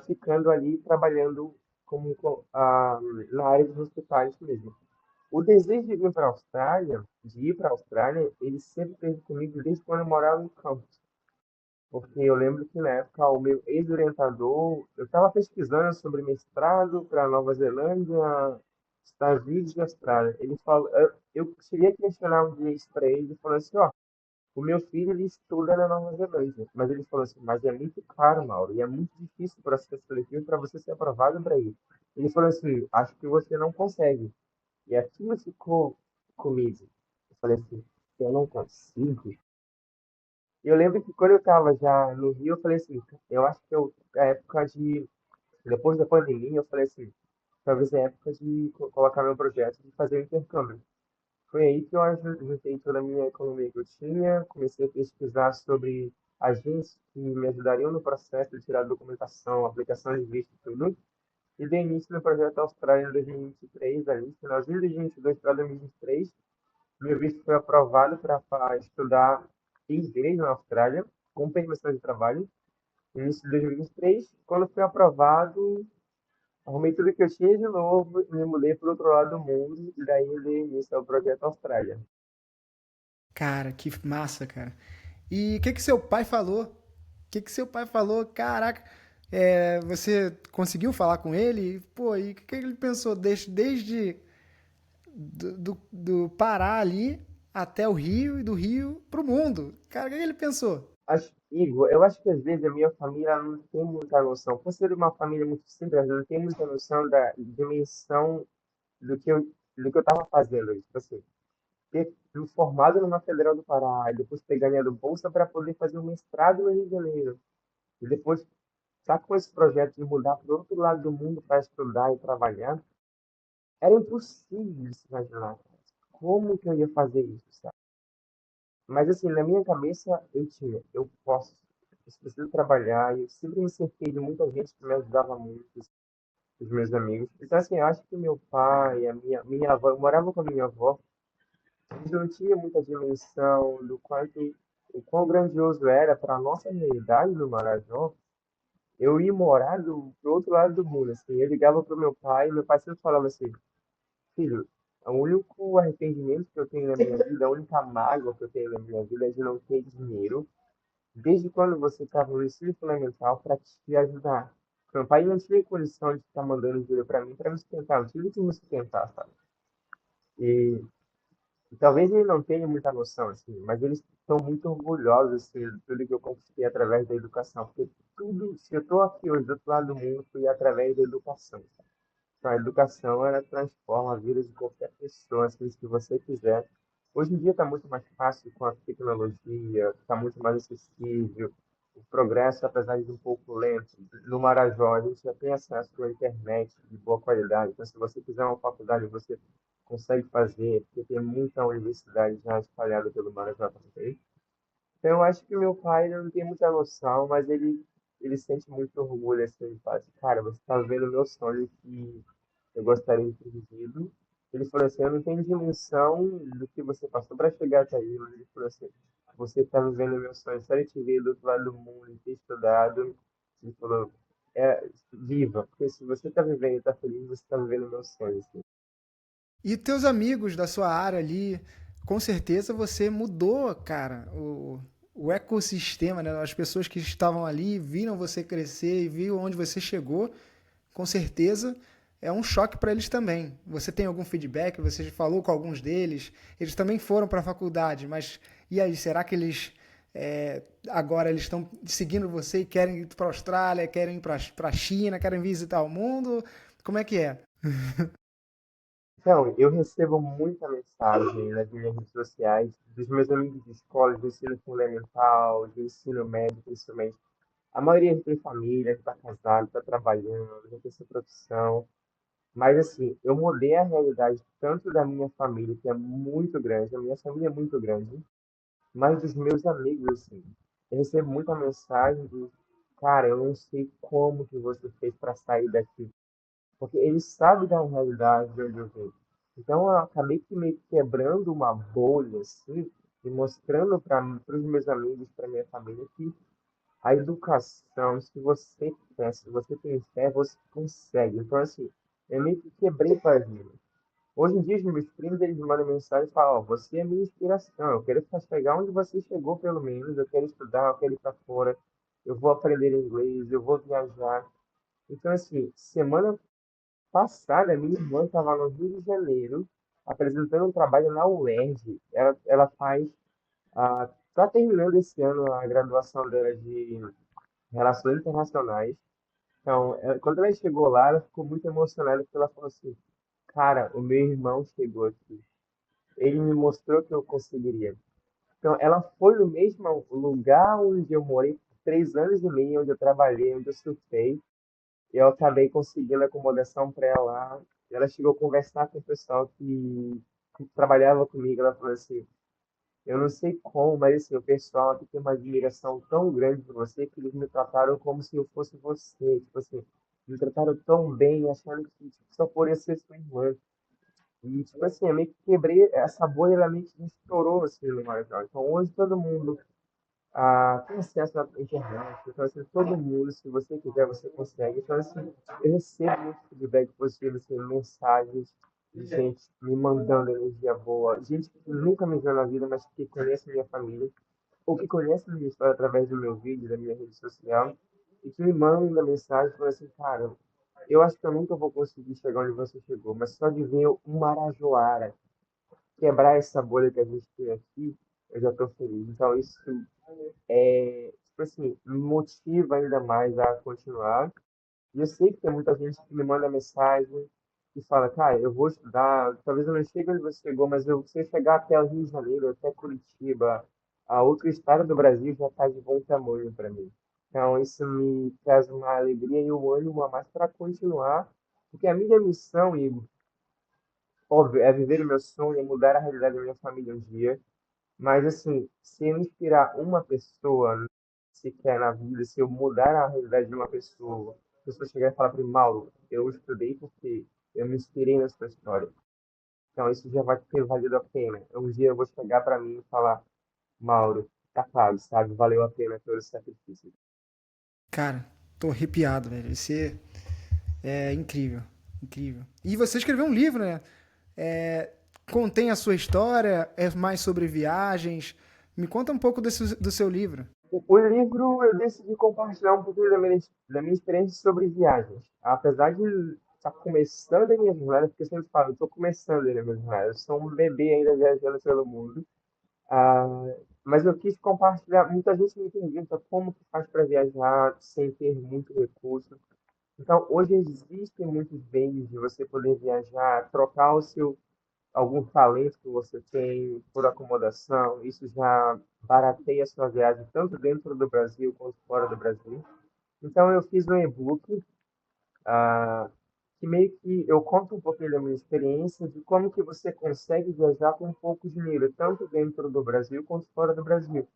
ficando ali trabalhando na área dos hospitais mesmo. O desejo de vir para a Austrália, de ir para a Austrália, ele sempre esteve comigo desde quando eu morava em Campos. Porque eu lembro que na época o meu ex-orientador, eu estava pesquisando sobre mestrado para Nova Zelândia, Estados Unidos e Austrália. Ele falou, eu cheguei a questionar um dia isso para ele, falando assim, ó, o meu filho ele estuda na Nova Zelândia, mas ele falou assim, mas é muito caro, Mauro, e é muito difícil o processo seletivo para você ser aprovado para ir. Ele falou assim, acho que você não consegue. E aquilo ficou comigo. Eu falei assim, eu não consigo. E eu lembro que quando eu estava já no Rio, eu falei assim, eu acho que a época de, depois da pandemia, eu falei assim, talvez é a época de colocar meu projeto de fazer o intercâmbio. Foi aí que eu juntei toda a minha economia que eu tinha, comecei a pesquisar sobre agentes que me ajudariam no processo de tirar documentação, aplicação de visto e tudo. E dei início no projeto Austrália em 2023, ali, finalzinho de 2022 para 2023. Meu visto foi aprovado para estudar inglês na Austrália, com permissão de trabalho, no início de 2023. Quando foi aprovado, arrumei tudo que eu tinha de novo, me mudei para o outro lado do mundo, e daí eu dei início ao projeto Austrália. Cara, que massa, cara. E o que que seu pai falou? O que que seu pai falou? Caraca, você conseguiu falar com ele? Pô, e o que que ele pensou desde do Pará ali até o Rio e do Rio pro mundo? Cara, o que que ele pensou? Igor, eu acho que às vezes a minha família não tem muita noção. Por ser uma família muito simples, ela não tem muita noção da dimensão do que eu estava fazendo. Tipo assim, ter me formado numa Federal do Pará, e depois ter ganhado bolsa para poder fazer um mestrado no Rio de Janeiro, e depois estar com esse projeto de mudar para o outro lado do mundo para estudar e trabalhar, era impossível de se imaginar como que eu ia fazer isso, sabe? Mas assim, na minha cabeça eu tinha, eu preciso trabalhar, e eu sempre me cerquei de muita gente que me ajudava muito, os meus amigos. Então assim, eu acho que meu pai, minha avó, eu morava com a minha avó, eles não tinha muita dimensão do o quão grandioso era para a nossa realidade no Marajó. Eu ir morar pro outro lado do mundo, assim. Eu ligava pro meu pai sempre falava assim, filho, o único arrependimento que eu tenho na minha vida, a única mágoa que eu tenho na minha vida é de não ter dinheiro desde quando você estava no ensino fundamental para te ajudar. Meu pai não tinha condição de ficar mandando dinheiro para me sustentar, eu tive que me sustentar, sabe? E talvez ele não tenha muita noção, assim, mas eles estão muito orgulhosos, assim, de tudo que eu conquistei através da educação, porque tudo, se eu estou aqui hoje do outro lado do mundo, foi através da educação. Então, a educação, ela transforma a vida de qualquer pessoa, assim, se você quiser. Hoje em dia está muito mais fácil com a tecnologia, está muito mais acessível. O progresso, apesar de um pouco lento, no Marajó a gente já tem acesso à internet de boa qualidade. Então, se você quiser uma faculdade, você consegue fazer, porque tem muita universidade já espalhada pelo Marajó também. Então, eu acho que meu pai não tem muita noção, mas ele sente muito orgulho, assim, ele fala assim, cara, você está vivendo o meu sonho que eu gostaria de ter vivido. Ele falou assim, eu não tenho dimensão do que você passou para chegar até aí, mas ele falou assim, você está vivendo o meu sonho, só de te ver do outro lado do mundo e ter estudado, ele falou, viva, porque se você está vivendo e está feliz, você está vivendo o meu sonho, assim. E teus amigos da sua área ali, com certeza você mudou, cara, o ecossistema, né? As pessoas que estavam ali viram você crescer e viram onde você chegou, com certeza é um choque para eles também. Você tem algum feedback? Você falou com alguns deles? Eles também foram para a faculdade, mas e aí, será que eles agora eles estão seguindo você e querem ir para a Austrália, querem ir para a China, querem visitar o mundo? Como é que é? Então, eu recebo muita mensagem nas minhas redes sociais dos meus amigos de escola, de ensino fundamental, de ensino médio, principalmente. A maioria tem família, está casado, está trabalhando, já tem sua profissão. Mas, assim, eu mudei a realidade tanto da minha família, que é muito grande, a minha família é muito grande, mas dos meus amigos, assim. Eu recebo muita mensagem de, cara, eu não sei como que você fez para sair daqui. Porque eles sabem da realidade de onde eu venho. Então, eu acabei que meio que quebrando uma bolha, assim, e mostrando para os meus amigos, para minha família, que a educação, se você quer, se você tem fé, você consegue. Então, assim, eu meio que quebrei paradigmas. Hoje em dia, os meus primos, eles me mandam mensagem e falam, ó, você é minha inspiração, eu quero chegar onde você chegou, pelo menos, eu quero estudar, eu quero ir para fora, eu vou aprender inglês, eu vou viajar. Então, assim, semana passada, minha irmã estava no Rio de Janeiro, apresentando um trabalho na UERJ. Ela faz, está terminando esse ano a graduação dela de Relações Internacionais. Então, quando ela chegou lá, ela ficou muito emocionada porque ela falou assim, cara, o meu irmão chegou aqui. ele me mostrou que eu conseguiria. Então, ela foi no mesmo lugar onde eu morei por 3 anos e meio, onde eu trabalhei, onde eu surfei. Eu acabei conseguindo acomodação para ela lá. Ela chegou a conversar com o pessoal que trabalhava comigo. Ela falou assim: eu não sei como, mas assim, o pessoal aqui tem uma admiração tão grande por você que eles me trataram como se eu fosse você. Tipo assim, me trataram tão bem, achando que tipo, só poderia ser sua irmã. E, tipo assim, eu meio que quebrei essa bolha, ela meio que estourou assim no Marajó. Então, hoje todo mundo tem acesso à internet. Então, assim, todo mundo, se você quiser, você consegue. Então, assim, eu recebo muito feedback positivo, assim, mensagens de gente me mandando energia boa, gente que nunca me viu na vida, mas que conhece minha família, ou que conhece minha história através do meu vídeo, da minha rede social, e que me manda mensagem falando assim, cara, eu acho que eu nunca vou conseguir chegar onde você chegou, mas só de ver um Marajoara quebrar essa bolha que a gente tem aqui, eu já estou feliz. Então, isso tipo assim, me motiva ainda mais a continuar. E eu sei que tem muita gente que me manda mensagem e fala, cara, eu vou estudar, talvez eu não chegue onde você chegou, mas eu, se eu chegar até o Rio de Janeiro, até Curitiba, a outro estado do Brasil já está de bom tamanho para mim. Então, isso me traz uma alegria e um ânimo a mais para continuar, porque a minha missão, Igor, óbvio, é viver o meu sonho, é mudar a realidade da minha família um dia, mas assim, se eu inspirar uma pessoa sequer na vida, se eu mudar a realidade de uma pessoa, a pessoa chegar e falar para mim, Mauro, eu estudei porque eu me inspirei na sua história. Então isso já vai ter valido a pena. Um dia eu vou chegar para mim e falar, Mauro, tá pago, sabe? Valeu a pena todo o sacrifício. Cara, tô arrepiado, velho. Você é incrível, incrível. E você escreveu um livro, né? É, contém a sua história, é mais sobre viagens. Me conta um pouco do seu livro. O livro eu decidi compartilhar um pouquinho da minha experiência sobre viagens. Apesar de estar começando a minha jornada, porque eu sempre falo, eu estou começando a minha jornada, eu sou um bebê ainda viajando pelo mundo. Ah, mas eu quis compartilhar. Muita gente me pergunta como que faz para viajar sem ter muito recurso. Então, hoje existem muitos meios de você poder viajar, trocar o seu algum talento que você tem por acomodação. Isso já barateia a sua viagem tanto dentro do Brasil quanto fora do Brasil. Então, eu fiz um e-book ah, que meio que eu conto um pouquinho da minha experiência de como que você consegue viajar com pouco dinheiro, tanto dentro do Brasil quanto fora do Brasil.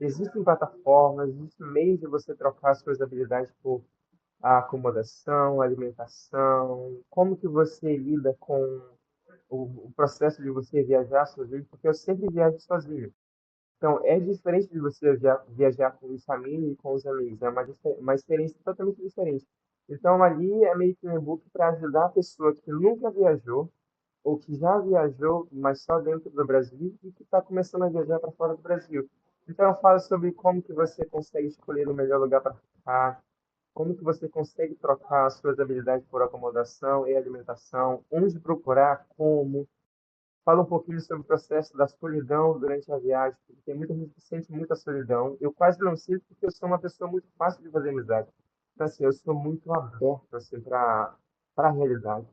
Existem plataformas, existem meios de você trocar suas habilidades por a acomodação, a alimentação, como que você lida com o processo de você viajar sozinho, porque eu sempre viajo sozinho. Então, é diferente de você viajar com os família e com os amigos, é uma experiência totalmente diferente. Então, ali é meio que um e-book para ajudar a pessoa que nunca viajou, ou que já viajou, mas só dentro do Brasil, e que está começando a viajar para fora do Brasil. Então, eu falo sobre como que você consegue escolher o melhor lugar para ficar, como que você consegue trocar as suas habilidades por acomodação e alimentação, onde procurar, como. Fala um pouquinho sobre o processo da solidão durante a viagem, porque tem muita gente que sente muita solidão. Eu quase não sinto porque eu sou uma pessoa muito fácil de fazer amizade. Então, assim, eu sou muito aberto assim, para a realidade.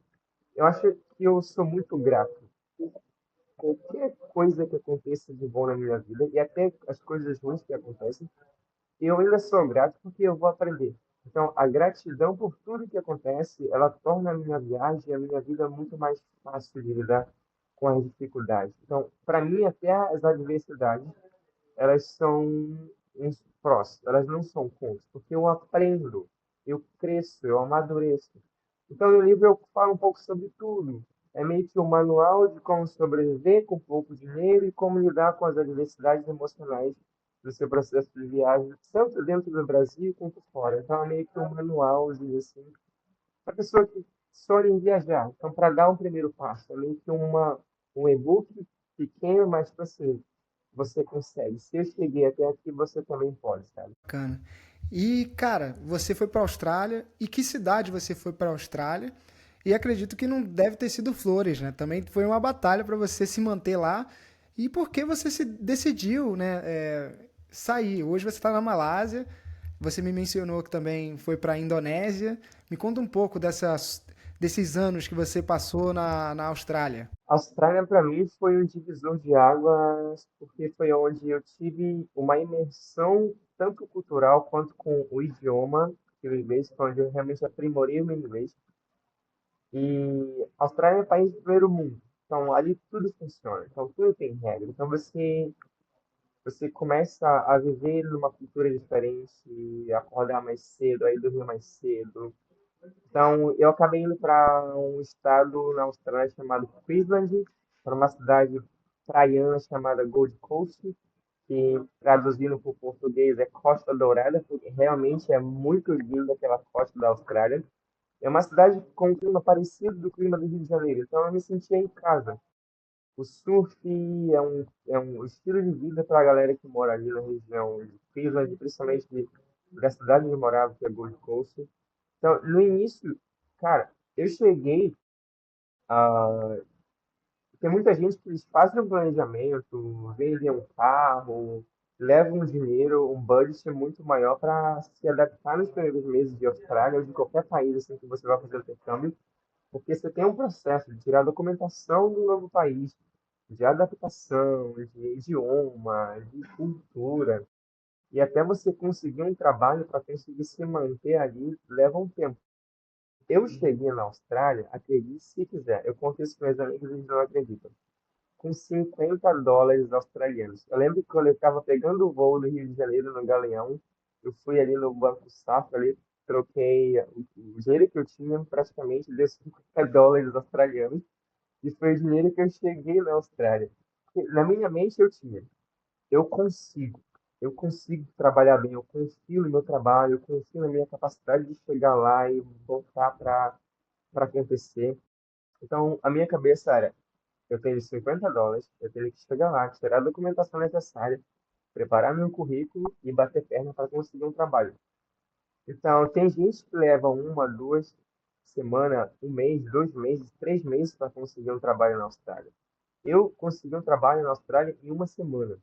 Eu acho que eu sou muito grato. Qualquer coisa que aconteça de bom na minha vida, e até as coisas ruins que acontecem, eu ainda sou grato porque eu vou aprender. Então, a gratidão por tudo que acontece, ela torna a minha viagem, a minha vida muito mais fácil de lidar com as dificuldades. Então, para mim, até as adversidades, elas são uns prós, elas não são contras, porque eu aprendo, eu cresço, eu amadureço. Então, no livro eu falo um pouco sobre tudo. É meio que um manual de como sobreviver com pouco dinheiro e como lidar com as adversidades emocionais do seu processo de viagem, tanto dentro do Brasil quanto fora. Então, é meio que um manualzinho assim, para a pessoa que sonha em viajar. Então, para dar um primeiro passo, é meio que um e-book pequeno, mas tipo assim, você consegue. Se eu cheguei até aqui, você também pode, sabe? Bacana. E, cara, você foi para a Austrália. E que cidade você foi para a Austrália? E acredito que não deve ter sido flores, né? Também foi uma batalha para você se manter lá. E por que você se decidiu, né, sair? Hoje você está na Malásia. Você me mencionou que também foi para a Indonésia. Me conta um pouco desses anos que você passou na Austrália? A Austrália, para mim, foi um divisor de águas, porque foi onde eu tive uma imersão, tanto cultural quanto com o idioma, que é o inglês, foi onde eu realmente aprimorei o meu inglês. E a Austrália é um país de primeiro mundo, então ali tudo funciona, então tudo tem regra. Então você começa a viver numa cultura diferente, acordar mais cedo, aí dormir mais cedo. Então, eu acabei indo para um estado na Austrália chamado Queensland, para uma cidade praiana chamada Gold Coast, que traduzindo para o português é Costa Dourada, porque realmente é muito linda aquela costa da Austrália. É uma cidade com um clima parecido do clima do Rio de Janeiro, então eu me sentia em casa. O surf é um estilo de vida para a galera que mora ali na região de Queensland, principalmente da cidade onde eu morava, que é Gold Coast. Então, no início, cara, eu cheguei a. Tem muita gente que eles fazem um planejamento, vendem um carro, levam um dinheiro, um budget muito maior para se adaptar nos primeiros meses de Austrália ou de qualquer país assim que você vai fazer o intercâmbio, porque você tem um processo de tirar a documentação do novo país, de adaptação, de idioma, de cultura, e até você conseguir um trabalho para conseguir se manter ali leva um tempo. Eu cheguei na Austrália, acredite se quiser, eu conto isso para meus amigos e eles não acreditam, com US$ 50 australianos. Eu lembro que quando eu estava pegando o voo do Rio de Janeiro no Galeão, eu fui ali no Banco Safra, ali, troquei o dinheiro que eu tinha, praticamente deu US$ 50 australianos, e foi o dinheiro que eu cheguei na Austrália. Porque na minha mente eu tinha, eu consigo, eu consigo trabalhar bem, eu confio no meu trabalho, eu confio na minha capacidade de chegar lá e voltar para acontecer. Então, a minha cabeça era, eu tenho US$ 50, eu tenho que chegar lá, tirar a documentação necessária, preparar meu currículo e bater perna para conseguir um trabalho. Então, tem gente que leva uma, 2 semanas, um mês, 2 meses, 3 meses para conseguir um trabalho na Austrália. Eu consegui um trabalho na Austrália em uma semana.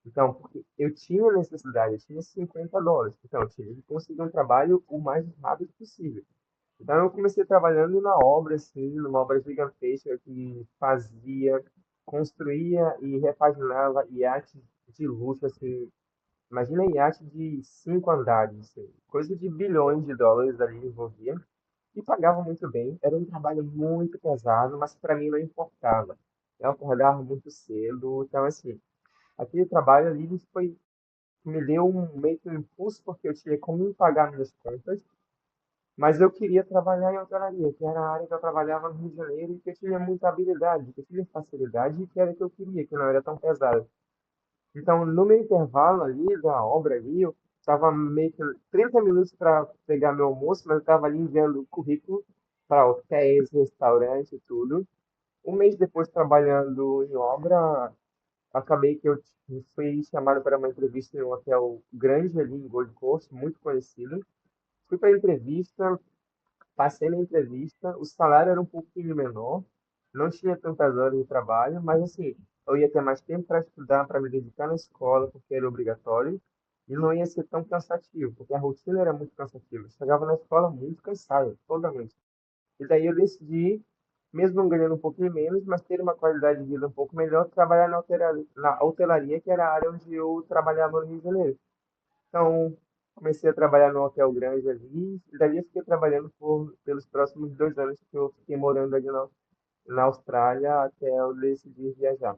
Então, porque eu tinha necessidade, eu tinha US$ 50. Então, eu tinha que conseguir um trabalho o mais rápido possível. Então, eu comecei trabalhando na obra, assim, numa obra gigantesca que fazia, construía e repaginava iates de luxo, assim. Imagina iate de 5 andares, assim, coisa de bilhões de dólares ali envolvia. E pagava muito bem. Era um trabalho muito pesado, mas para mim não importava. Eu acordava muito cedo, então, assim, aquele trabalho ali foi, me deu meio que um impulso, porque eu tinha como me pagar minhas contas, mas eu queria trabalhar em hotelaria, que era a área que eu trabalhava no Rio de Janeiro e que eu tinha muita habilidade, que eu tinha facilidade e que era o que eu queria, que não era tão pesado. Então, no meu intervalo ali, da obra ali, eu estava meio que 30 minutos para pegar meu almoço, mas eu estava ali enviando currículo para hotéis, restaurantes e tudo. Um mês depois, trabalhando em obra, acabei que eu fui chamado para uma entrevista em um hotel grande ali em Gold Coast, muito conhecido. Fui para a entrevista, passei na entrevista, o salário era um pouquinho menor, não tinha tantas horas de trabalho, mas assim, eu ia ter mais tempo para estudar, para me dedicar na escola, porque era obrigatório, e não ia ser tão cansativo, porque a rotina era muito cansativa. Eu chegava na escola muito cansado, toda noite. E daí eu decidi, mesmo ganhando um pouquinho menos, mas ter uma qualidade de vida um pouco melhor, trabalhar na hotelaria, que era a área onde eu trabalhava no Rio de Janeiro. Então, comecei a trabalhar num hotel grande ali, e daí eu fiquei trabalhando pelos próximos 2 anos que eu fiquei morando ali na Austrália, até eu decidir viajar,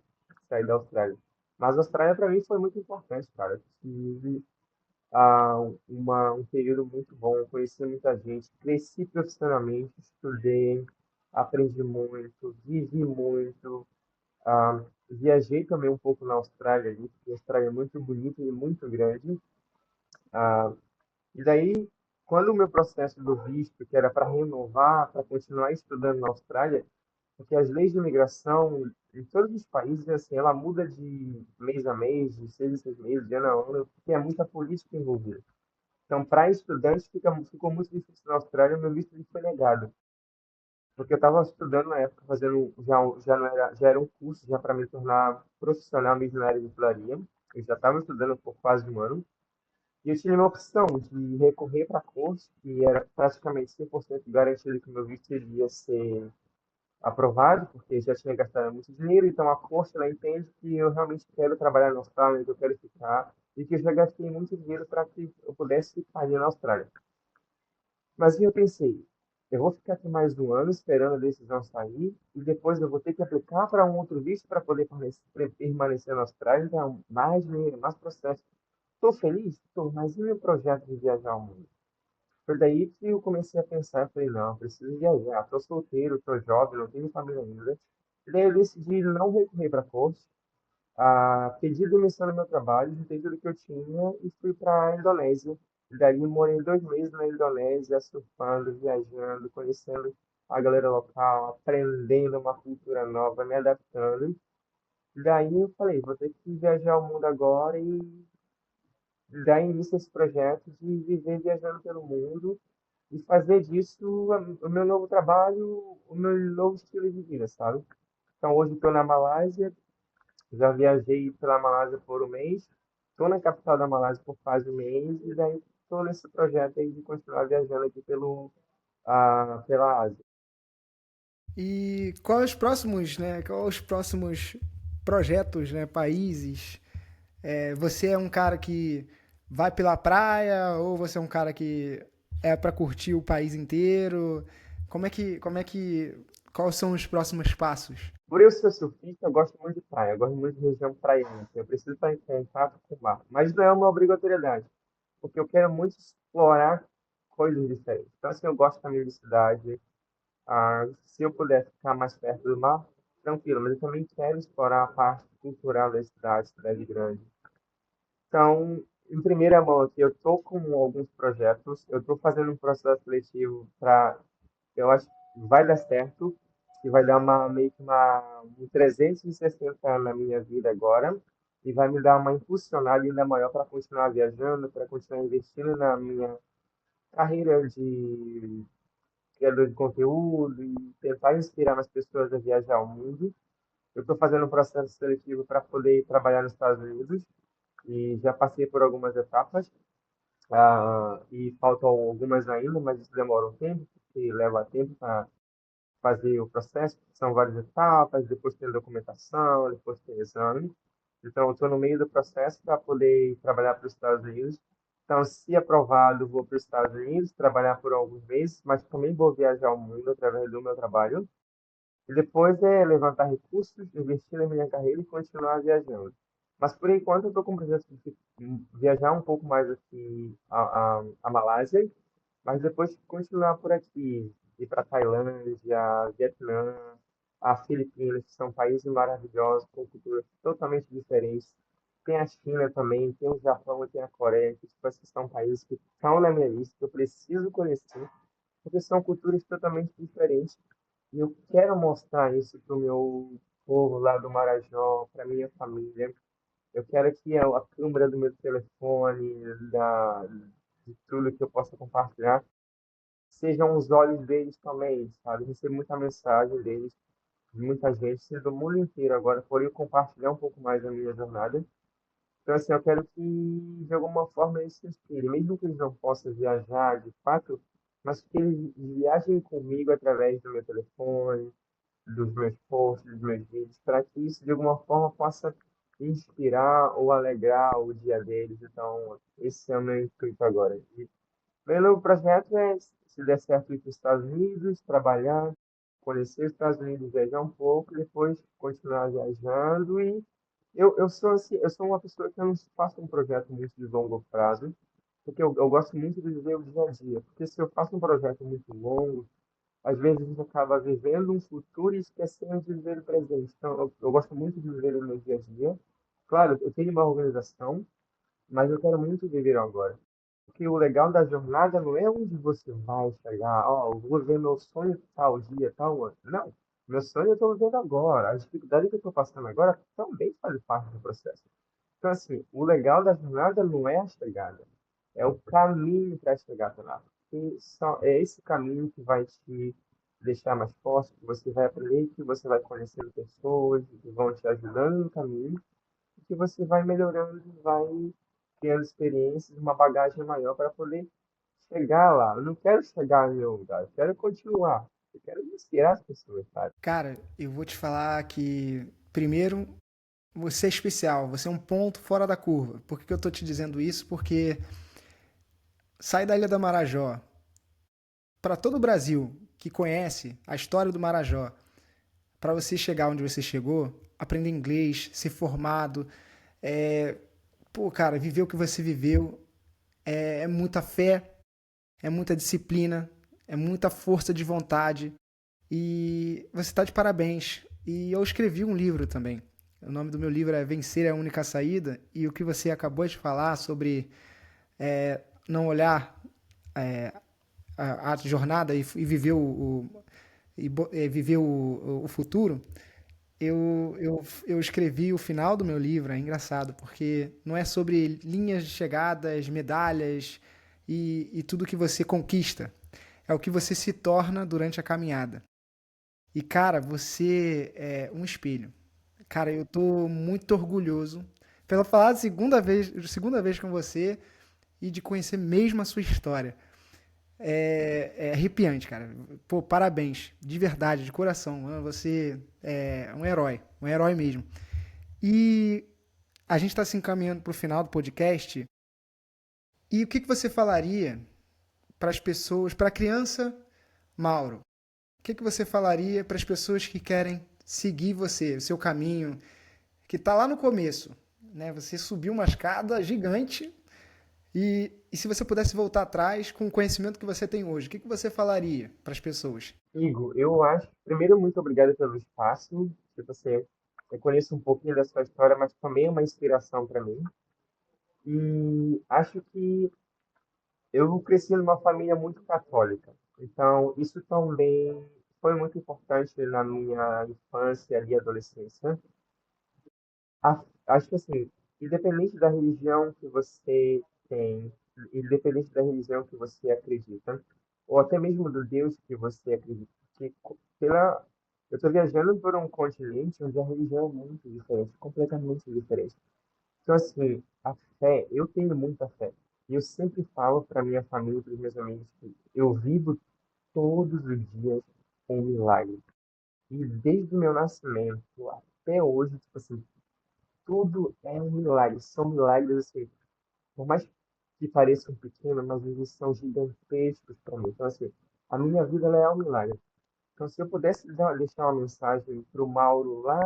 sair da Austrália. Mas a Austrália para mim foi muito importante, cara. Eu tive um período muito bom, conheci muita gente, cresci profissionalmente, estudei, aprendi muito, vivi muito, viajei também um pouco na Austrália ali, porque a Austrália é muito bonita e muito grande. Ah, e daí, quando o meu processo do visto, que era para renovar, para continuar estudando na Austrália, porque as leis de imigração em todos os países, assim, ela muda de mês a mês, de 6 em 6 meses, de ano a ano, porque é muita política envolvida. Então, para estudantes, ficou muito difícil na Austrália, meu visto foi negado. Porque eu estava estudando na época, fazendo, já, não era, já era um curso já para me tornar profissional mesmo na área de hotelaria. Eu já estava estudando por quase um ano. E eu tinha uma opção de recorrer para curso, que era praticamente 100% garantido que o meu visto iria ser aprovado, porque já tinha gastado muito dinheiro, então a corte ela entende que eu realmente quero trabalhar na Austrália, que eu quero ficar, e que eu já gastei muito dinheiro para que eu pudesse ficar ali na Austrália. Mas aí eu pensei, eu vou ficar aqui mais um ano esperando a decisão sair, e depois eu vou ter que aplicar para um outro visto para poder permanecer na Austrália, então mais dinheiro, mais processo. Estou feliz? Estou, mas e o meu projeto de viajar ao mundo? Foi daí que eu comecei a pensar, falei, não, preciso viajar, estou solteiro, estou jovem, não tenho família ainda. E daí eu decidi não recorrer para curso, pedi demissão do meu trabalho, juntei tudo que eu tinha e fui para a Indonésia. E daí morei 2 meses na Indonésia, surfando, viajando, conhecendo a galera local, aprendendo uma cultura nova, me adaptando. E daí eu falei, vou ter que viajar o mundo agora e dar início a esse projeto de viver viajando pelo mundo e fazer disso o meu novo trabalho, o meu novo estilo de vida, sabe? Então hoje estou na Malásia, já viajei pela Malásia por um mês, estou na capital da Malásia por quase um mês e daí estou nesse projeto aí de continuar viajando aqui pela Ásia. E quais os próximos projetos, né, países? Você é um cara que vai pela praia ou você é um cara que é para curtir o país inteiro? Quais são os próximos passos? Por eu ser surfista, eu gosto muito de praia, eu gosto muito de região praiana, eu preciso estar em contato com o mar, mas não é uma obrigatoriedade, porque eu quero muito explorar coisas diferentes. Então, assim, eu gosto também de cidade. Se eu puder ficar mais perto do mar, tranquilo, mas eu também quero explorar a parte cultural da cidade, cidade grande. Então, em primeira mão aqui, eu estou com alguns projetos, eu estou fazendo um processo seletivo para, eu acho que vai dar certo, e vai dar meio que um 360 na minha vida agora, e vai me dar uma impulsionada ainda maior para continuar viajando, para continuar investindo na minha carreira de criador de conteúdo e tentar inspirar mais pessoas a viajar ao mundo. Eu estou fazendo um processo seletivo para poder ir trabalhar nos Estados Unidos e já passei por algumas etapas, e faltam algumas ainda, mas isso demora um tempo, porque leva tempo para fazer o processo, são várias etapas, depois tem documentação, depois tem exame. Então, eu estou no meio do processo para poder trabalhar para os Estados Unidos. Então, se aprovado, vou para os Estados Unidos trabalhar por alguns meses, mas também vou viajar ao mundo através do meu trabalho. E depois é levantar recursos, investir na minha carreira e continuar viajando. Mas, por enquanto, eu estou com o projeto de viajar um pouco mais aqui a Malásia, mas depois continuar por aqui, ir para Tailândia, Vietnã, a Filipinas, que são países maravilhosos, com culturas totalmente diferentes. Tem a China também, tem o Japão e tem a Coreia, que tipo, esses são países que estão na minha lista, que eu preciso conhecer, porque são culturas totalmente diferentes. E eu quero mostrar isso para o meu povo lá do Marajó, para minha família. Eu quero que a câmera do meu telefone, de tudo que eu possa compartilhar, sejam os olhos deles também, sabe? Receber muita mensagem deles, de muita gente, seja do mundo inteiro agora, por eu compartilhar um pouco mais da minha jornada. Então, assim, eu quero que, de alguma forma, eles se inspirem, mesmo que eles não possam viajar, de fato, mas que eles viajem comigo através do meu telefone, dos meus posts, dos meus vídeos, para que isso, de alguma forma, possa inspirar ou alegrar o dia deles. Então, esse é o meu intuito agora. Meu novo projeto é, se der certo, ir para os Estados Unidos, trabalhar, conhecer os Estados Unidos, viajar um pouco, depois continuar viajando. E eu sou assim, eu sou uma pessoa que eu não faço um projeto muito de longo prazo, porque eu gosto muito de viver o dia a dia. Porque se eu faço um projeto muito longo, às vezes a gente acaba vivendo um futuro e esquecendo de viver o presente. Então, eu gosto muito de viver o meu dia a dia. Claro, eu tenho uma organização, mas eu quero muito viver o agora. Porque o legal da jornada não é onde você vai chegar, ó, eu vou ver meu sonho tal dia, tal ano. Não. Meu sonho eu estou vivendo agora. As dificuldades que eu estou passando agora também fazem parte do processo. Então, assim, o legal da jornada não é a chegada, é o caminho para chegar até lá. Porque é esse caminho que vai te deixar mais forte, que você vai aprender, que você vai conhecendo pessoas que vão te ajudando no caminho, e que você vai melhorando, vai tendo experiências, uma bagagem maior para poder chegar lá. Eu não quero chegar em nenhum lugar, eu quero continuar. Eu quero inspirar as pessoas, sabe? Cara, eu vou te falar que, primeiro, você é especial, você é um ponto fora da curva. Por que que eu tô te dizendo isso? Porque sai da Ilha da Marajó, para todo o Brasil que conhece a história do Marajó, para você chegar onde você chegou, aprender inglês, ser formado, é, pô, cara, viver o que você viveu, é muita fé, é muita disciplina, é muita força de vontade e você está de parabéns. E eu escrevi um livro também. O nome do meu livro é Vencer é a Única Saída e o que você acabou de falar sobre não olhar a jornada e viver viver o futuro, eu escrevi o final do meu livro, é engraçado, porque não é sobre linhas de chegadas, medalhas e tudo que você conquista. É o que você se torna durante a caminhada. E, cara, você é um espelho. Cara, eu tô muito orgulhoso pela falar segunda vez com você e de conhecer mesmo a sua história. É arrepiante, cara. Pô, parabéns, de verdade, de coração. Você é um herói mesmo. E a gente está se encaminhando para o final do podcast. E o que, que você falaria para as pessoas, para a criança Mauro? O que, que você falaria para as pessoas que querem seguir você, o seu caminho, que está lá no começo? Né? Você subiu uma escada gigante e se você pudesse voltar atrás com o conhecimento que você tem hoje, o que, que você falaria para as pessoas? Igor, eu acho, primeiro, muito obrigado pelo espaço. Tipo assim, eu conheço um pouquinho da sua história, mas também é uma inspiração para mim. E acho que eu cresci numa família muito católica. Então, isso também foi muito importante na minha infância e adolescência. Acho que assim, independente da religião que você tem, independente da religião que você acredita, ou até mesmo do Deus que você acredita, que pela, eu estou viajando por um continente onde a religião é muito diferente, completamente diferente. Então, assim, a fé, eu tenho muita fé. E eu sempre falo para minha família e para os meus amigos que eu vivo todos os dias um milagre. E desde o meu nascimento até hoje, tipo assim, tudo é um milagre. São milagres, assim, por mais que pareçam pequenos, mas eles são gigantescos para mim. Então, assim, a minha vida ela é um milagre. Então, se eu pudesse deixar uma mensagem para o Mauro lá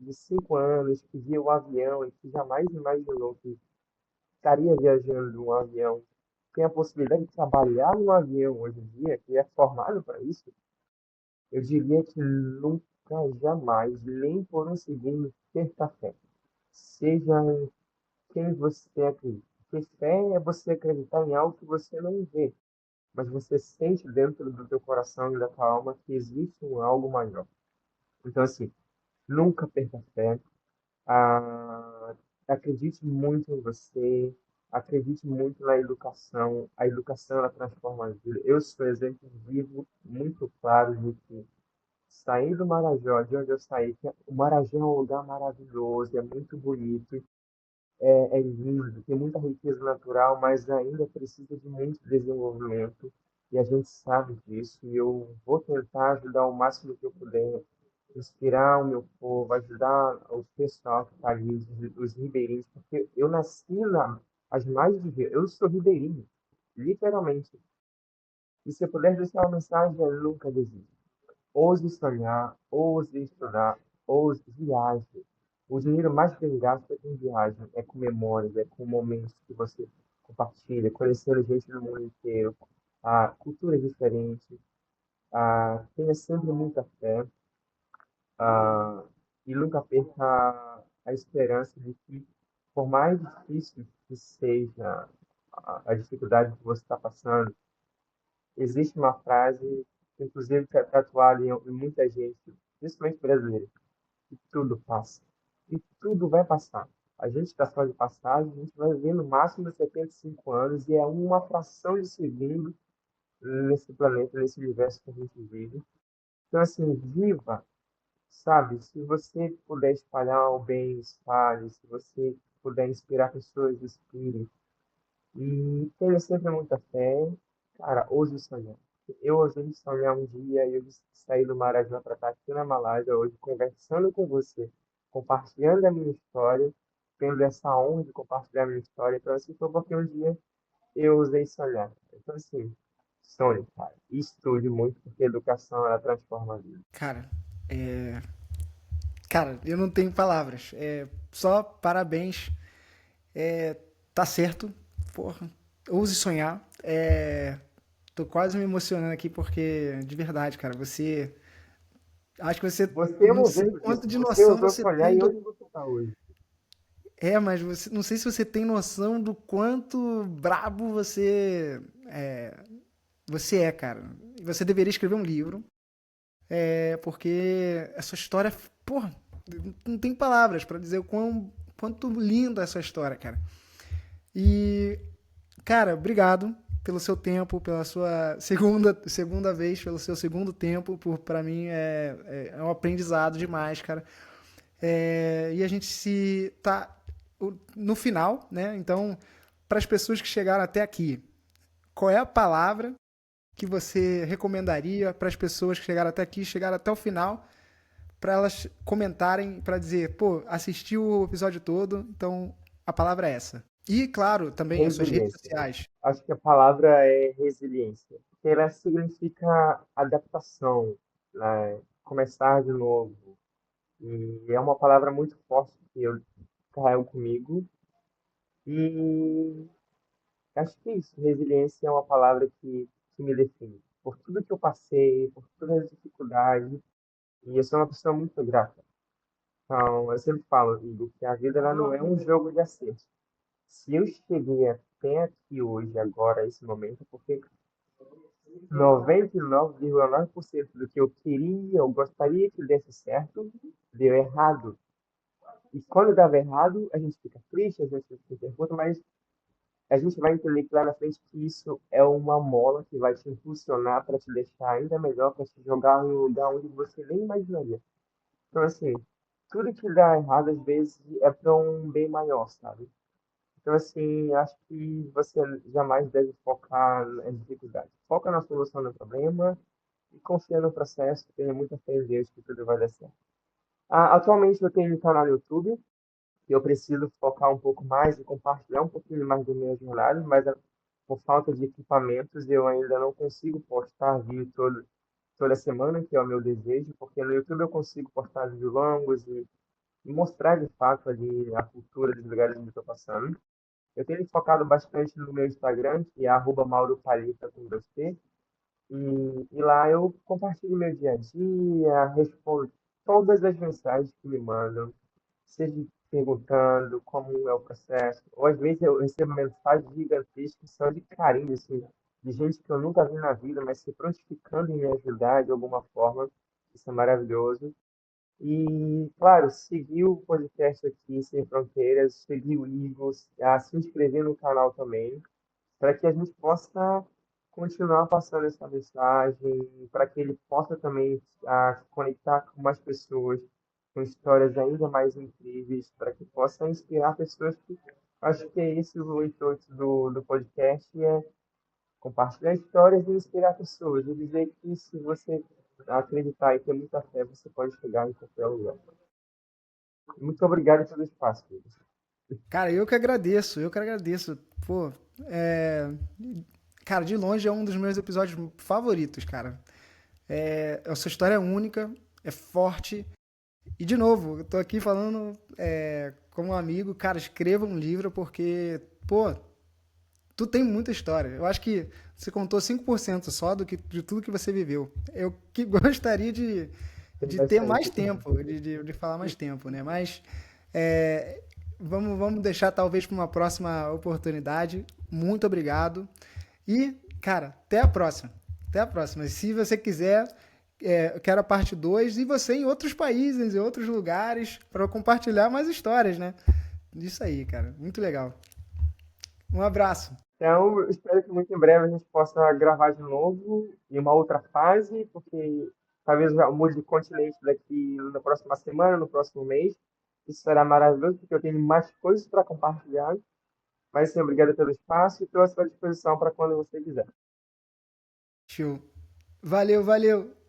de 5 anos, que via o avião e que jamais imaginou que estaria viajando num avião, tem a possibilidade de trabalhar no avião hoje em dia, que é formado para isso, eu diria que nunca, jamais, nem por um segundo, perca a fé. Seja em quem você acredita. Porque fé é você acreditar em algo que você não vê, mas você sente dentro do teu coração e da tua alma que existe um algo maior. Então, assim, nunca perca a fé. Ah, acredite muito em você, acredite muito na educação. A educação ela transforma a vida. Eu sou exemplo vivo, muito claro de que saí do Marajó, de onde eu saí, que o Marajó é um lugar maravilhoso, é muito bonito, é lindo, tem muita riqueza natural, mas ainda precisa de muito desenvolvimento. E a gente sabe disso, e eu vou tentar ajudar o máximo que eu puder, inspirar o meu povo, ajudar o pessoal que está ali, os ribeirinhos, porque eu nasci às margens do rio, eu sou ribeirinho, literalmente. E se eu puder deixar uma mensagem, é nunca desista. Ouse sonhar, ouse estudar, ouse viaje. O dinheiro mais bem gasto é com viagem, é com memórias, é com momentos que você compartilha, conhecendo gente do mundo inteiro, a cultura diferente, tenha sempre muita fé, ah, e nunca perca a esperança de que, por mais difícil que seja a dificuldade que você está passando, existe uma frase, inclusive que é tatuada em muita gente, principalmente brasileira, que tudo passa. E tudo vai passar. A gente está só de passagem, a gente vai viver no máximo 75 anos e é uma fração de segundo nesse planeta, nesse universo que a gente vive. Então, assim, viva, sabe? Se você puder espalhar o bem, espalhe. Se você puder inspirar pessoas, inspire. E tenha sempre muita fé. Cara, ouse sonhar. Eu ousei sonhar um dia e eu saí do Marajó para estar aqui na Malásia hoje, conversando com você, compartilhando a minha história, tendo essa honra de compartilhar a minha história. Então, assim, foi porque um dia eu ousei sonhar. Então, assim, sonhe, cara. E estude muito, porque a educação, ela transforma a vida. Cara, é... Cara, eu não tenho palavras. Só parabéns. Tá certo. Porra, ouse sonhar. Tô quase me emocionando aqui porque, de verdade, cara, você. Acho que você. Você é Não um sei exemplo quanto disso. de Você noção ousou você sonhar tem e do. hoje você está hoje. Mas você. Não sei se você tem noção do quanto brabo você é, cara. Você deveria escrever um livro. Porque essa história. Porra, não tem palavras pra dizer quanto linda essa história, cara. E, cara, obrigado pelo seu tempo, pela sua segunda vez, pelo seu segundo tempo. Para mim é um aprendizado demais, cara. E a gente se tá no final, né? Então, para as pessoas que chegaram até aqui, qual é a palavra que você recomendaria para as pessoas que chegaram até aqui, chegaram até o final, para elas comentarem, para dizer, pô, assisti o episódio todo, então a palavra é essa. E, claro, também as suas redes Resiliência. sociais. Acho que a palavra é resiliência. Porque ela significa adaptação, né? Começar de novo. E é uma palavra muito forte que eu carrego comigo. E acho que é isso. Resiliência é uma palavra que me define. Por tudo que eu passei, por todas as dificuldades. E eu sou uma pessoa muito grata. Então, eu sempre falo, Igor, que a vida ela não é um jogo de acerto. Se eu cheguei até aqui hoje, agora, esse momento, é porque 99,9% do que eu queria, eu gostaria que desse certo, deu errado. E quando dava errado, a gente fica triste, a gente se pergunta, mas a gente vai entender que lá na frente que isso é uma mola que vai te impulsionar para te deixar ainda melhor, para te jogar em um lugar onde você nem imaginaria. Então, assim, tudo que dá errado, às vezes, é para um bem maior, sabe? Então, assim, acho que você jamais deve focar nas dificuldades. Foca na solução do problema e confia no processo, tenha muita fé em Deus que tudo vai dar certo. Atualmente eu tenho um canal no YouTube e eu preciso focar um pouco mais e compartilhar um pouquinho mais das minhas jornadas, mas por falta de equipamentos eu ainda não consigo postar vídeo toda semana, que é o meu desejo, porque no YouTube eu consigo postar vídeos longos e mostrar de fato ali a cultura dos lugares onde eu estou passando. Eu tenho focado bastante no meu Instagram, que é @mauropalita com 2T, e lá eu compartilho meu dia a dia, respondo todas as mensagens que me mandam, seja perguntando como é o processo, ou às vezes eu recebo mensagens gigantescas só de carinho, assim, de gente que eu nunca vi na vida, mas se prontificando em me ajudar de alguma forma. Isso é maravilhoso. E, claro, seguir o podcast aqui Sem Fronteiras, seguir o Igor, se inscrever no canal também, para que a gente possa continuar passando essa mensagem, para que ele possa também conectar com mais pessoas, com histórias ainda mais incríveis, para que possa inspirar pessoas que acho que é esse o intuito do podcast, é compartilhar histórias e inspirar pessoas, e dizer que se você acreditar e ter muita fé, você pode chegar em qualquer lugar. Muito obrigado pelo espaço, Pedro. Cara, eu que agradeço. Pô, é... Cara, de longe é um dos meus episódios favoritos, cara. A sua história é única, é forte. E, de novo, eu tô aqui falando como um amigo, cara, escreva um livro porque, pô, tu tem muita história. Eu acho que você contou 5% só de tudo que você viveu. Eu que gostaria Tem de ter mais bastante. tempo, de falar mais tempo, né? Mas é, vamos deixar talvez para uma próxima oportunidade. Muito obrigado. E, cara, até a próxima. Até a próxima. Se você quiser, eu quero a parte 2 e você em outros países, em outros lugares, para compartilhar mais histórias, né? Isso aí, cara. Muito legal. Um abraço. Então, eu espero que muito em breve a gente possa gravar de novo em uma outra fase, porque talvez eu já mude de continente daqui na próxima semana, no próximo mês. Isso será maravilhoso, porque eu tenho mais coisas para compartilhar. Mas sim, obrigado pelo espaço e estou à sua disposição para quando você quiser. Show. Valeu, valeu.